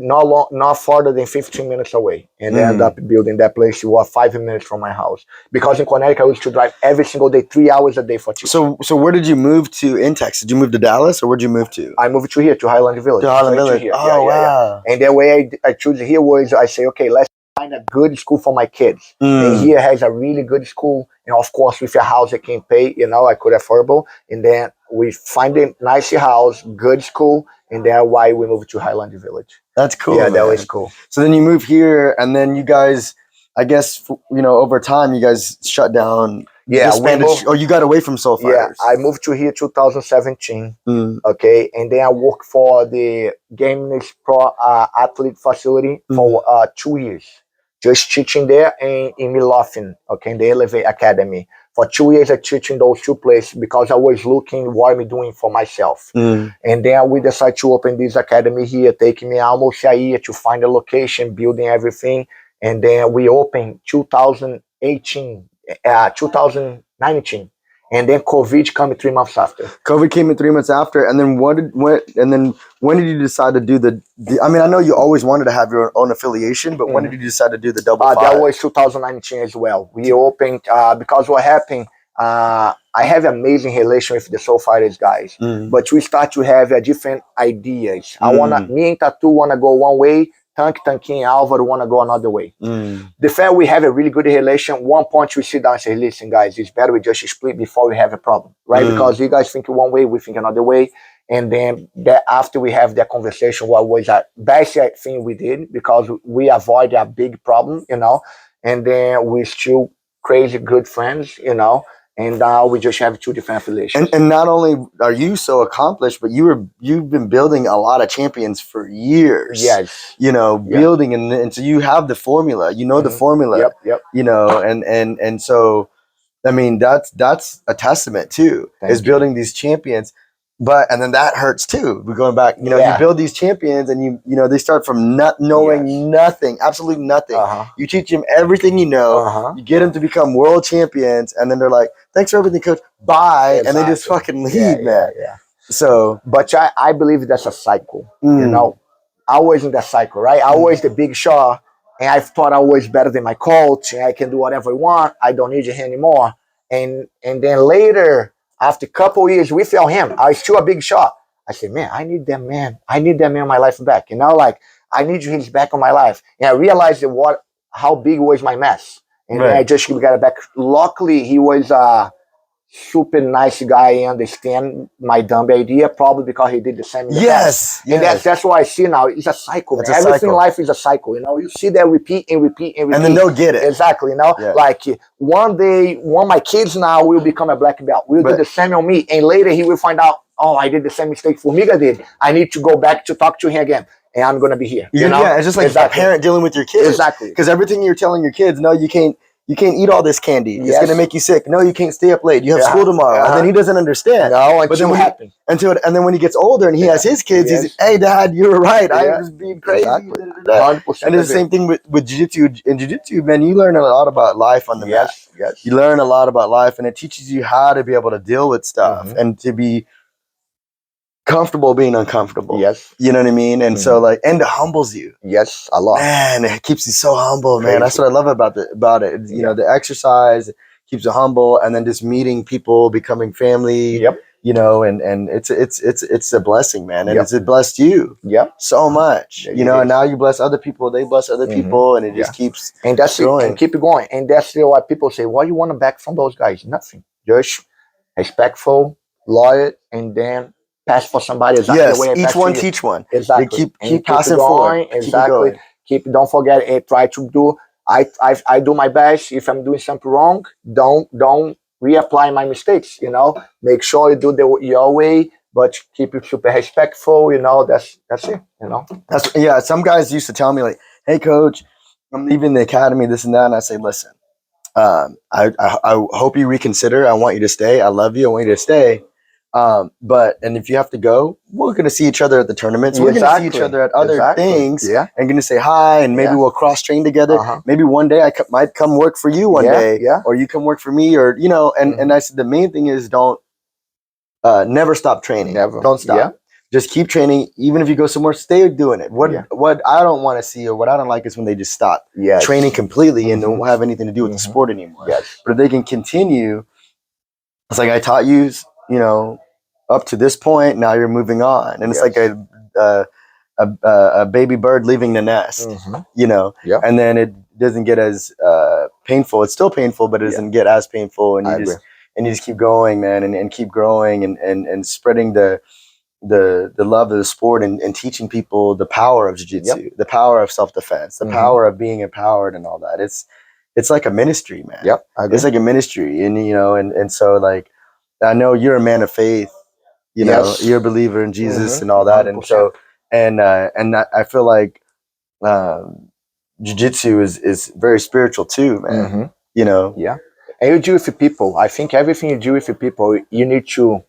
[SPEAKER 2] not farther than 15 minutes away, and I end up building that place. It was 5 minutes from my house, because in Connecticut I used to drive every single day, 3 hours a day for teaching.
[SPEAKER 1] So where did you move to in Texas? Did you move to Dallas, or where'd you move to?
[SPEAKER 2] I moved to here, to Highland Village.
[SPEAKER 1] To Highland Village. Oh, wow.
[SPEAKER 2] And the way I choose here was, I say, okay, let's find a good school for my kids. And here has a really good school, and of course with a house I can pay, I could affordable. And then we find a nice house, good school, and that's why we moved to Highland Village.
[SPEAKER 1] That's cool.
[SPEAKER 2] Yeah, that was cool.
[SPEAKER 1] So then you move here, and then you guys, I guess, over time you guys shut down.
[SPEAKER 2] Yeah,
[SPEAKER 1] you got away from Soul Fighters.
[SPEAKER 2] Yeah, I moved to here 2017. Okay, and then I worked for the Games Pro Athlete Facility for 2 years, just teaching there in Midlothian, okay, in the Elevate Academy. For 2 years, I teach in those 2 places, because I was looking what I'm doing for myself. And then we decided to open this academy here, taking me almost a year to find a location, building everything. And then we opened 2019. And then COVID came 3 months after.
[SPEAKER 1] COVID came in 3 months after, and then when did you decide to do the I mean, I know you always wanted to have your own affiliation, but when did you decide to do the double five?
[SPEAKER 2] That was 2019 as well. We opened because what happened, I have amazing relation with the Soul Fighters guys, but we start to have different ideas. Me and Tatu wanna go one way, Tanquinho and Álvaro want to go another way. The fact we have a really good relation, one point we sit down and say, listen guys, it's better we just split before we have a problem, right? Because you guys think one way, we think another way. And then after we have that conversation, what was the best thing we did, because we avoid a big problem, and then we're still crazy good friends, and now we just have 2 different affiliations.
[SPEAKER 1] And not only are you so accomplished, but you've been building a lot of champions for years.
[SPEAKER 2] Yes.
[SPEAKER 1] Building, and so you have the formula. The formula.
[SPEAKER 2] Yep.
[SPEAKER 1] And so, I mean, that's a testament too. Is building these champions. And then that hurts too. We're going back, you build these champions, and they start from not knowing nothing, absolutely nothing. You teach them everything you know. You get them to become world champions, and then they're like, "Thanks for everything, coach. Bye," and they just fucking leave, man.
[SPEAKER 2] Yeah.
[SPEAKER 1] So,
[SPEAKER 2] but I believe that's a cycle. I was in that cycle, right? I was the big shot, and I thought I was better than my coach, and I can do whatever I want. I don't need you anymore. And then later, after a couple years without him, I was still a big shot. I said, man, I need that man. I need that man in my life back. Like, I need his back on my life. And I realized how big was my mess. And then I just got it back. Luckily, he was a super nice guy. He understand my dumb idea, probably because he did the same in the past. And that's what I see now. It's a cycle. Everything in life is a cycle. You see that repeat and repeat and repeat.
[SPEAKER 1] And then they'll get it.
[SPEAKER 2] Exactly. Like one day, one of my kids now will become a black belt. Will do the same on me. And later he will find out, oh, I did the same mistake Formiga did. I need to go back to talk to him again. And I'm going to be here.
[SPEAKER 1] Yeah, it's just like a parent dealing with your kids.
[SPEAKER 2] Exactly.
[SPEAKER 1] Because everything you're telling your kids, no, you can't eat all this candy. It's going to make you sick. No, you can't stay up late. You have school tomorrow. And then he doesn't understand.
[SPEAKER 2] No,
[SPEAKER 1] and then when he gets older and he has his kids, he's, hey, Dad, you were right. I was being crazy. Exactly. And it's the same thing with jiu-jitsu. In jiu-jitsu, man, you learn a lot about life on the mat.
[SPEAKER 2] Yes.
[SPEAKER 1] You learn a lot about life, and it teaches you how to be able to deal with stuff and to be comfortable being uncomfortable.
[SPEAKER 2] Yes.
[SPEAKER 1] You know what I mean? And so and it humbles you.
[SPEAKER 2] Yes, a lot.
[SPEAKER 1] Man, it keeps you so humble, man. That's what I love about it. The exercise keeps you humble, and then just meeting people, becoming family.
[SPEAKER 2] Yep.
[SPEAKER 1] You know, and it's a blessing, man, and
[SPEAKER 2] Yep.
[SPEAKER 1] it's blessed you
[SPEAKER 2] Yep.
[SPEAKER 1] so much.
[SPEAKER 2] Yeah,
[SPEAKER 1] You
[SPEAKER 2] it
[SPEAKER 1] know, and
[SPEAKER 2] is.
[SPEAKER 1] now you bless other people, they bless other people, and it just keeps
[SPEAKER 2] And that's it.
[SPEAKER 1] going.
[SPEAKER 2] And keep it going. And that's what people say. What you want to back from those guys? Nothing. Just respectful, loyal, and then pass for somebody exactly the way I
[SPEAKER 1] Yes, each
[SPEAKER 2] pass
[SPEAKER 1] one
[SPEAKER 2] to you.
[SPEAKER 1] teach one.
[SPEAKER 2] Exactly.
[SPEAKER 1] They keep
[SPEAKER 2] And
[SPEAKER 1] passing
[SPEAKER 2] it
[SPEAKER 1] forward.
[SPEAKER 2] going.
[SPEAKER 1] Keep it
[SPEAKER 2] Exactly.
[SPEAKER 1] going.
[SPEAKER 2] Don't forget. Try to do. I do my best. If I'm doing something wrong, don't reapply my mistakes. You know, make sure you do your way, but keep it super respectful. You know, that's it. You know.
[SPEAKER 1] Some guys used to tell me like, "Hey, coach, I'm leaving the academy, this and that," and I say, "Listen, I hope you reconsider. I want you to stay. I love you. I want you to stay. And if you have to go, we're going to see each other at the tournaments. We're going to see each other at other things, and going to say hi, and maybe we'll cross train together. Maybe one day I might come work for you one day, or you come work for me, or you know." And I said the main thing is don't never stop training.
[SPEAKER 2] Never.
[SPEAKER 1] Don't stop.
[SPEAKER 2] Yeah.
[SPEAKER 1] Just keep training. Even if you go somewhere, stay doing it. What I don't want to see or what I don't like is when they just stop training completely and don't have anything to do with the sport anymore.
[SPEAKER 2] Yes.
[SPEAKER 1] But if they can continue, it's like I taught you, you know, up to this point. Now you're moving on, and it's like a baby bird leaving the nest. You know, and then it doesn't get as painful. It's still painful, but it doesn't get as painful, and you just keep going, man, and keep growing and spreading the love of the sport and teaching people the power of jiu-jitsu, the power of self-defense, the power of being empowered and all that. It's like a ministry, man. It's like a ministry. And you know, and so like I know you're a man of faith, you know, you're a believer in Jesus and all that. 100%. And so and I feel like jiu-jitsu is very spiritual too, man. You know?
[SPEAKER 2] Yeah. And you do with people. I think everything you do with people, you need to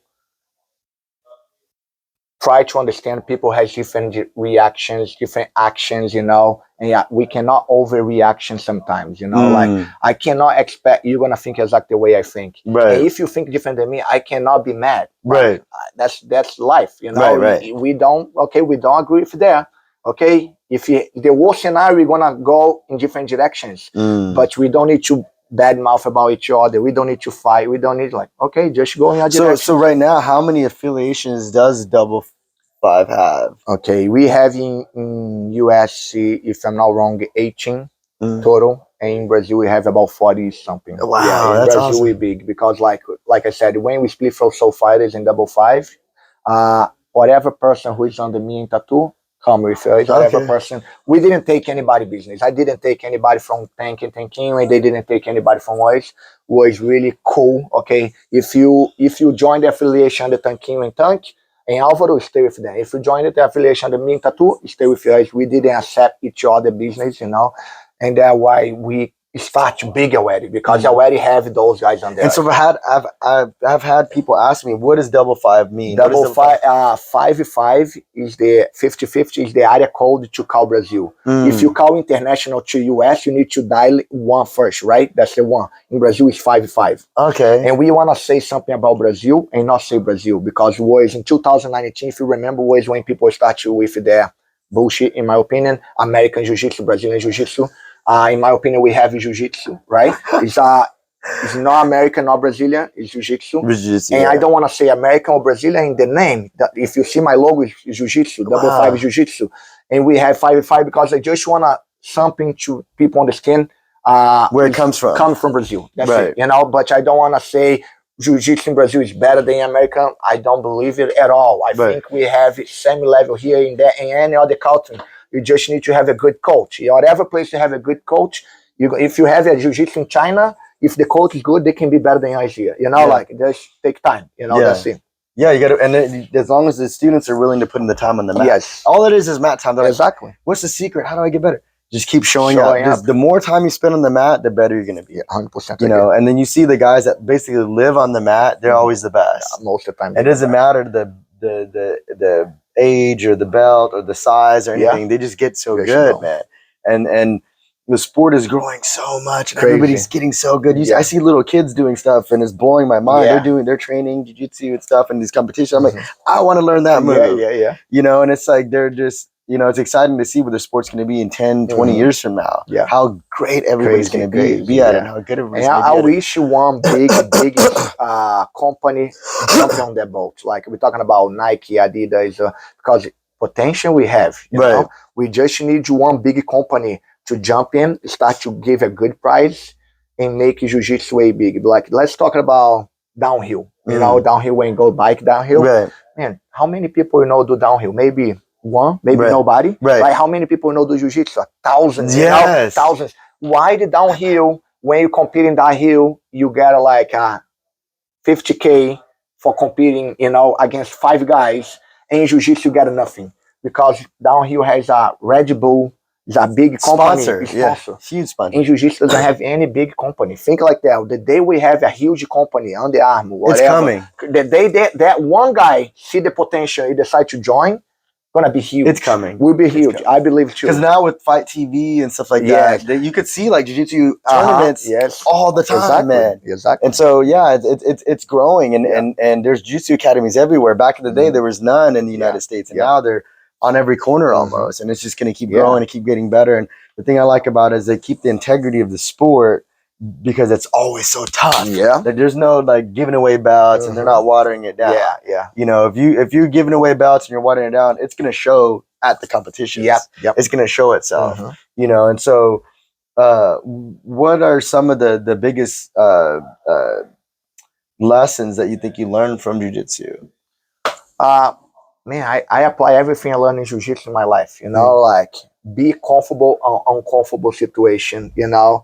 [SPEAKER 2] try to understand people has different reactions, different actions, you know, and we cannot overreaction sometimes, you know, like I cannot expect you're going to think exactly the way I think.
[SPEAKER 1] Right.
[SPEAKER 2] And if you think different than me, I cannot be mad.
[SPEAKER 1] Right.
[SPEAKER 2] That's life, you know.
[SPEAKER 1] Right.
[SPEAKER 2] We don't agree with that. Okay. If the worst scenario, we're going to go in different directions, but we don't need to bad mouth about each other. We don't need to fight. We don't need okay, just go in your direction.
[SPEAKER 1] So right now, how many affiliations does Double Five have?
[SPEAKER 2] Okay, we have in USC, if I'm not wrong, 18 total. And in Brazil, we have about 40 something.
[SPEAKER 1] Wow,
[SPEAKER 2] yeah, in
[SPEAKER 1] that's
[SPEAKER 2] Brazil,
[SPEAKER 1] awesome.
[SPEAKER 2] We're big because like I said, when we split from Soul Fighters in Double Five, whatever person who is under me in tattoo, come with us. Whatever person, we didn't take anybody business. I didn't take anybody from Tanking, and they didn't take anybody from us. Was really cool. Okay, if you join the affiliation under Tanquinho and Tank, and Álvaro, stay with them. If you join the affiliation under me and Tattoo, stay with us. We didn't accept each other business, you know, and that's why we start big already because I already have those guys on there.
[SPEAKER 1] And so I've had people ask me, what does Double Five mean?
[SPEAKER 2] Double Five, 5-5 is the 50-50 is the area code to call Brazil. If you call international to US, you need to dial 1 first, right? That's the 1. In Brazil, it's 5-5.
[SPEAKER 1] Okay.
[SPEAKER 2] And we want to say something about Brazil and not say Brazil because was in 2019, if you remember, was when people started with their bullshit, in my opinion, American Jiu-Jitsu, Brazilian Jiu-Jitsu. In my opinion, we have Jiu-Jitsu, right? It's not American, not Brazilian, it's Jiu-Jitsu. And I don't want to say American or Brazilian in the name. That if you see my logo, it's Jiu-Jitsu, Double Five Jiu-Jitsu. And we have 5-5 because I just want something to people understand
[SPEAKER 1] where it comes from.
[SPEAKER 2] Comes from Brazil. That's it. You know, but I don't want to say Jiu-Jitsu in Brazil is better than American. I don't believe it at all. I think we have same level here in any other country. You just need to have a good coach. Whatever place you have a good coach, if you have a Jiu-Jitsu in China, if the coach is good, they can be better than us here. You know, like just take time. You know, that's it.
[SPEAKER 1] Yeah, you got to, and as long as the students are willing to put in the time on the mat.
[SPEAKER 2] Yes.
[SPEAKER 1] All it is mat time.
[SPEAKER 2] Exactly.
[SPEAKER 1] What's the secret? How do I get better? Just keep showing up. Just, the more time you spend on the mat, the better you're going to be.
[SPEAKER 2] 100%.
[SPEAKER 1] You know, and then you see the guys that basically live on the mat. They're always the best.
[SPEAKER 2] Most of the time.
[SPEAKER 1] It doesn't matter the age or the belt or the size or anything. They just get so good, man. And the sport is growing so much. And everybody's getting so good. I see little kids doing stuff, and it's blowing my mind. They're training jiu-jitsu and stuff in these competitions. I'm like, I want to learn that move.
[SPEAKER 2] Yeah.
[SPEAKER 1] You know, and it's like they're just, it's exciting to see what the sport's going to be in 10, 20 years from now.
[SPEAKER 2] Yeah.
[SPEAKER 1] How great everybody's going to be at it, and how good everybody's
[SPEAKER 2] And
[SPEAKER 1] going to be
[SPEAKER 2] I
[SPEAKER 1] at
[SPEAKER 2] wish one big company jumping on that boat. Like we're talking about Nike, Adidas, because potential we have, you
[SPEAKER 1] Right.
[SPEAKER 2] know, we just need one big company to jump in, start to give a good price, and make jiu-jitsu way big. Like let's talk about downhill. You know, downhill when you go bike downhill.
[SPEAKER 1] Right.
[SPEAKER 2] Man, how many people you know do downhill? Maybe one, maybe
[SPEAKER 1] Right.
[SPEAKER 2] nobody.
[SPEAKER 1] Right.
[SPEAKER 2] Like how many people know do jiu-jitsu? Thousands.
[SPEAKER 1] Yes.
[SPEAKER 2] You know? Thousands. Why the downhill? When you compete in downhill, you get like 50K for competing, you know, against 5 guys, and in jiu-jitsu you get nothing because downhill has a Red Bull, is a big company
[SPEAKER 1] Sponsor. Yeah. Huge sponsor.
[SPEAKER 2] In jiu-jitsu doesn't have any big company. Think like that. The day we have a huge company, Under Armour, whatever,
[SPEAKER 1] it's coming.
[SPEAKER 2] The day that one guy see the potential, he decide to join, gonna be huge.
[SPEAKER 1] It's coming.
[SPEAKER 2] Will be huge. I believe too.
[SPEAKER 1] Because now with Fight TV and stuff like that, you could see like jiu-jitsu tournaments all the time, man.
[SPEAKER 2] Exactly.
[SPEAKER 1] And so it's growing, and there's jiu-jitsu academies everywhere. Back in the day, there was none in the United States, and now they're on every corner almost, and it's just going to keep growing and keep getting better. And the thing I like about it is they keep the integrity of the sport because it's always so tough.
[SPEAKER 2] Yeah.
[SPEAKER 1] Like, there's no like giving away belts and they're not watering it down.
[SPEAKER 2] Yeah.
[SPEAKER 1] You know, if you're giving away belts and you're watering it down, it's going to show at the competitions.
[SPEAKER 2] Yep.
[SPEAKER 1] It's going to show itself. You know, and so what are some of the biggest lessons that you think you learned from jiu-jitsu?
[SPEAKER 2] Man, I apply everything I learned in jiu-jitsu in my life, you know, like be comfortable on uncomfortable situation, you know,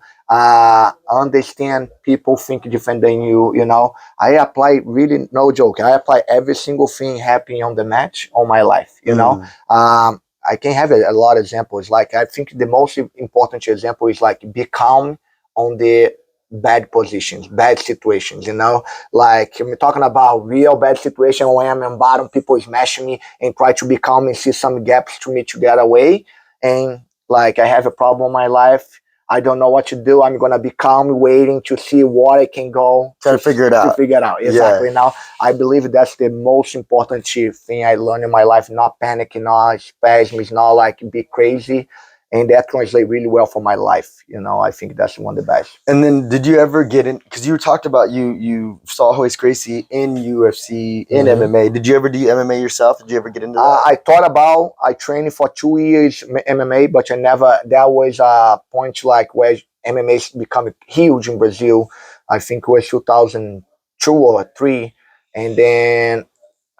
[SPEAKER 2] understand people think different than you, you know. I apply, really, no joke, I apply every single thing happening on the match on my life, you know. I can have a lot of examples. Like, I think the most important example is like be calm on the bad positions, bad situations, you know. Like, I'm talking about real bad situation when I'm on bottom, people smashing me, and try to be calm and see some gaps to me to get away. And like, I have a problem in my life, I don't know what to do, I'm gonna be calm, waiting to see what I can go
[SPEAKER 1] to figure it out.
[SPEAKER 2] Exactly. Now, I believe that's the most important thing I learned in my life. Not panicking, not spasms, not like be crazy. And that translates really well for my life. You know, I think that's one of the best.
[SPEAKER 1] And then did you ever get in, because you talked about you saw Gracie in UFC, in MMA. Did you ever do MMA yourself? Did you ever get into that?
[SPEAKER 2] I thought about, I trained for 2 years MMA, but I never, that was a point like where MMA become huge in Brazil. I think it was 2002 or 3. And then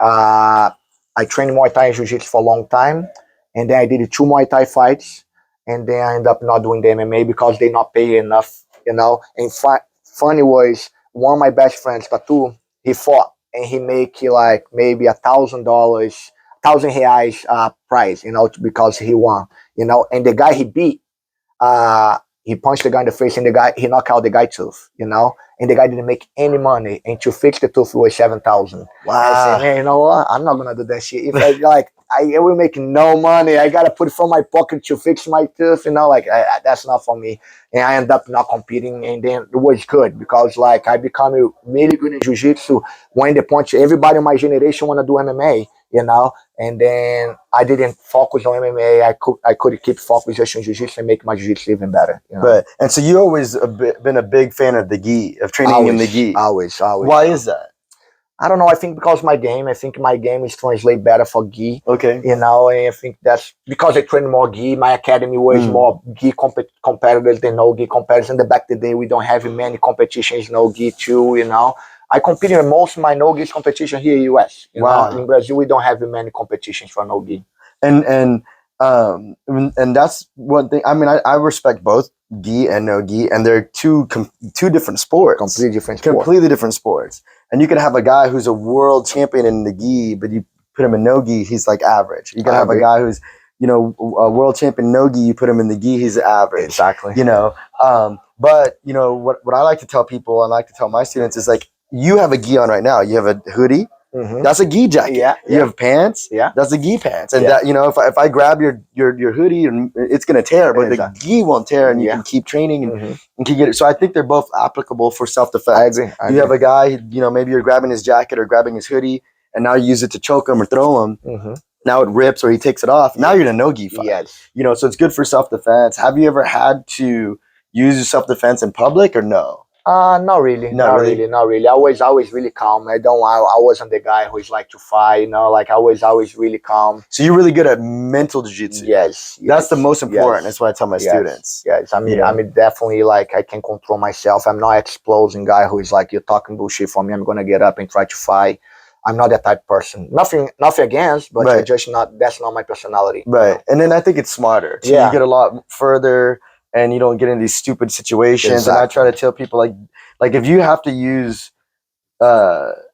[SPEAKER 2] I trained Muay Thai and Jiu-Jitsu for a long time. And then I did 2 Muay Thai fights. And then I ended up not doing the MMA because they not pay enough, you know. And funny was, one of my best friends, Tatu, he fought and he make like maybe $1,000, 1,000 reais prize, you know, because he won, you know. And the guy he beat, he punched the guy in the face, and he knocked out the guy tooth, you know. And the guy didn't make any money, and to fix the tooth was 7,000.
[SPEAKER 1] Wow.
[SPEAKER 2] I said, man, you know what? I'm not gonna do that shit. If I will make no money, I gotta put it from my pocket to fix my tooth, you know, like that's not for me. And I end up not competing, and then it was good because like I become really good in jiu-jitsu when the punch, everybody in my generation wanna do MMA, you know, and then I didn't focus on MMA. I could keep focused just on jiu-jitsu and make my jiu-jitsu even better, you know?
[SPEAKER 1] Right. And so you always been a big fan of the gi, of training in the gi.
[SPEAKER 2] Always.
[SPEAKER 1] Why is that?
[SPEAKER 2] I don't know. I think because my game is translate better for gi.
[SPEAKER 1] Okay.
[SPEAKER 2] You know, and I think that's because I train more gi. My academy was more gi competitors than no gi competitors. In the back of the day, we don't have many competitions, no gi too, you know. I competed in most of my no gi competition here in the US. You know? In Brazil, we don't have many competitions for no gi.
[SPEAKER 1] And that's one thing. I mean, I respect both gi and no gi, and they're two different sports. Completely different sports. And you can have a guy who's a world champion in the gi, but you put him in no gi, he's like average. You can have a guy who's, you know, a world champion no gi, you put him in the gi, he's average.
[SPEAKER 2] Exactly.
[SPEAKER 1] You know, but you know what I like to tell people, I like to tell my students is like, you have a gi on right now. You have a hoodie. That's a gi jacket.
[SPEAKER 2] Yeah.
[SPEAKER 1] You have pants.
[SPEAKER 2] Yeah.
[SPEAKER 1] That's a gi pants. And that, you know, if I grab your hoodie, and it's gonna tear, but the gi won't tear, and you can keep training and keep get it. So I think they're both applicable for self-defense.
[SPEAKER 2] I agree.
[SPEAKER 1] You have a guy, you know, maybe you're grabbing his jacket or grabbing his hoodie, and now you use it to choke him or throw him. now it rips or he takes it off. Now you're in a no-gi fight.
[SPEAKER 2] Yes.
[SPEAKER 1] You know, so it's good for self-defense. Have you ever had to use your self-defense in public or no?
[SPEAKER 2] Not really.
[SPEAKER 1] Not really?
[SPEAKER 2] Not really. I was really calm. I wasn't the guy who's like to fight, you know, like I was really calm.
[SPEAKER 1] So you're really good at mental jiu-jitsu.
[SPEAKER 2] Yes.
[SPEAKER 1] That's the most important.
[SPEAKER 2] Yes.
[SPEAKER 1] That's what I tell my students.
[SPEAKER 2] Yes. I mean,
[SPEAKER 1] Yeah.
[SPEAKER 2] I'm definitely like, I can control myself. I'm not exploding guy who is like, you're talking bullshit for me, I'm going to get up and try to fight. I'm not that type of person. Nothing against, but
[SPEAKER 1] Right.
[SPEAKER 2] just not, that's not my personality.
[SPEAKER 1] Right. And then I think it's smarter. So
[SPEAKER 2] Yeah.
[SPEAKER 1] you get a lot further and you don't get in these stupid situations. And I try to tell people like if you have to use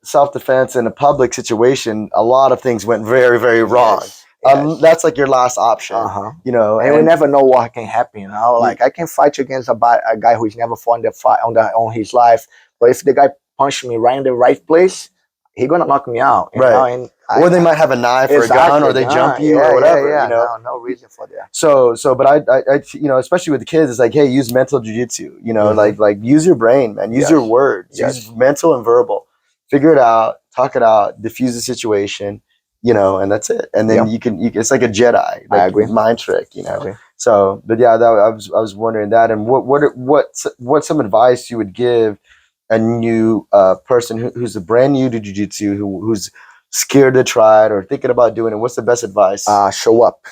[SPEAKER 1] self-defense in a public situation, a lot of things went very, very wrong.
[SPEAKER 2] Yes.
[SPEAKER 1] That's like your last option, you know.
[SPEAKER 2] And we never know what can happen, you know. Like I can fight against a guy who's never fought on his life, but if the guy punched me right in the right place, he's gonna knock me out, you know. And
[SPEAKER 1] or they might have a knife or a gun, or they jump you or whatever. You know,
[SPEAKER 2] no reason for that.
[SPEAKER 1] So, but I, you know, especially with the kids, it's like, hey, use mental jiu-jitsu. You know, like use your brain, man. Use your words. Use mental and verbal. Figure it out, talk it out, diffuse the situation. You know, and that's it. And then you can. It's like a Jedi. Like
[SPEAKER 2] I agree.
[SPEAKER 1] Mind trick. You know. So, but yeah, I was wondering that. And what's some advice you would give a new person who's a brand new to jiu-jitsu, who's scared to try it or thinking about doing it? What's the best advice?
[SPEAKER 2] Show up.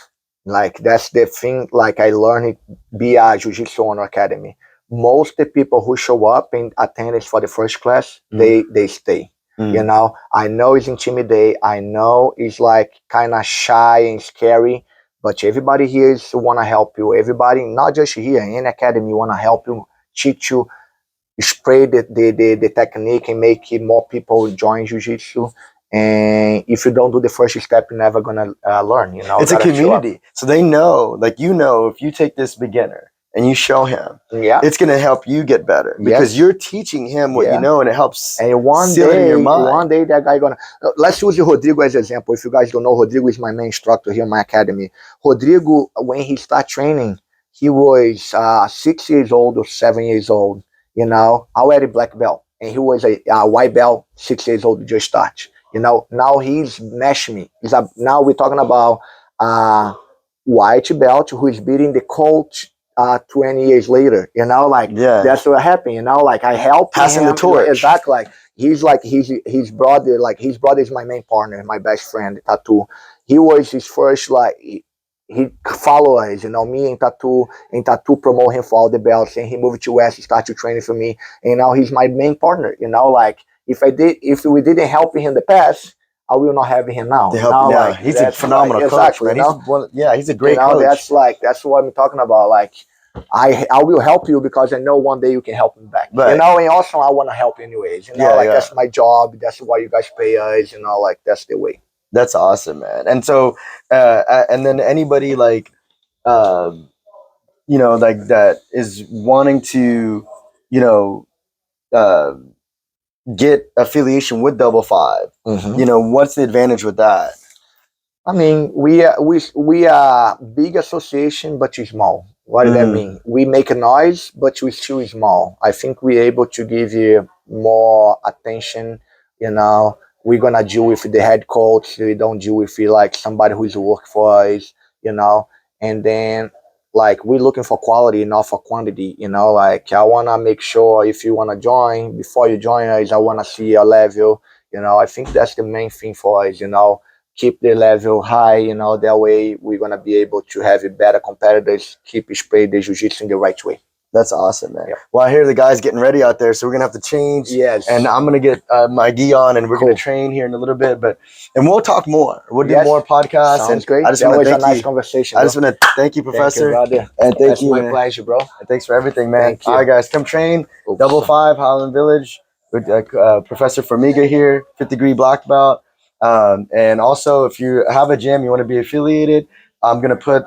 [SPEAKER 2] Like that's the thing. Like I learned it via Jiu-Jitsu Honor Academy. Most the people who show up in attendance for the first class, they stay. You know, I know it's intimidating. I know it's like kind of shy and scary, but everybody here is want to help you. Everybody, not just here in academy, want to help you, teach you, spread the technique and make more people join jiu-jitsu. And if you don't do the first step, you're never gonna learn. You know,
[SPEAKER 1] it's a community, so they know. Like if you take this beginner and you show him, it's gonna help you get better because you're teaching him what you know, and it helps.
[SPEAKER 2] And one day that guy gonna. Let's use Rodrigo as an example. If you guys don't know, Rodrigo is my main instructor here in my academy. Rodrigo, when he started training, he was 6 years old or 7 years old. You know, already black belt, and he was a white belt, 6 years old, just start. You know, now he's matching me. Now we're talking about white belt who is beating the coach 20 years later. You know, like that's what happened. You know, like I help
[SPEAKER 1] passing
[SPEAKER 2] him,
[SPEAKER 1] the torch.
[SPEAKER 2] Exactly. Like his brother. Like his brother is my main partner, my best friend, tattoo. He was his first he follow us, you know, me and Tattoo promote him for all the belts, and he moved to West, he started training for me, and now he's my main partner, you know, like if we didn't help him in the past, I will not have him now.
[SPEAKER 1] Like, he's a phenomenal coach, man. He's a great coach.
[SPEAKER 2] That's what I'm talking about. Like I will help you because I know one day you can help me back.
[SPEAKER 1] Right.
[SPEAKER 2] You know, and also I want to help anyways. You know, that's my job, that's why you guys pay us, you know, like that's the way.
[SPEAKER 1] That's awesome, man. And so, and then anybody like, you know, like that is wanting to, you know, get affiliation with Double Five. You know, what's the advantage with that?
[SPEAKER 2] I mean, we are big association, but small. What does that mean? We make a noise, but we're still small. I think we're able to give you more attention, you know. We're gonna deal with the head coach. We don't deal with like somebody who's work for us, you know. And then like we're looking for quality, not for quantity, you know. Like I wanna make sure if you wanna join, before you join us, I wanna see your level. You know, I think that's the main thing for us, you know. Keep the level high, you know. That way we're gonna be able to have better competitors. Keep spread the jiu-jitsu in the right way.
[SPEAKER 1] That's awesome, man. Well, I hear the guys getting ready out there, so we're gonna have to change. And I'm gonna get my gi on, and we're gonna train here in a little bit. And we'll talk more. We'll do more podcasts.
[SPEAKER 2] Sounds great. That was a nice conversation.
[SPEAKER 1] I just want to thank you, Professor.
[SPEAKER 2] Thank you, brother.
[SPEAKER 1] And thank you,
[SPEAKER 2] my pleasure, bro.
[SPEAKER 1] And thanks for everything, man.
[SPEAKER 2] Thank you.
[SPEAKER 1] All right, guys, come train. Double Five, Highland Village, with Professor Formiga here, 5th degree black belt. And also, if you have a gym, you want to be affiliated, I'm going to put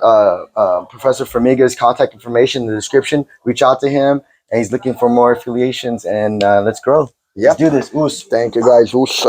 [SPEAKER 1] Professor Formiga's contact information in the description. Reach out to him, and he's looking for more affiliations, and let's grow. Let's do this. Oos.
[SPEAKER 2] Thank you, guys. Oos.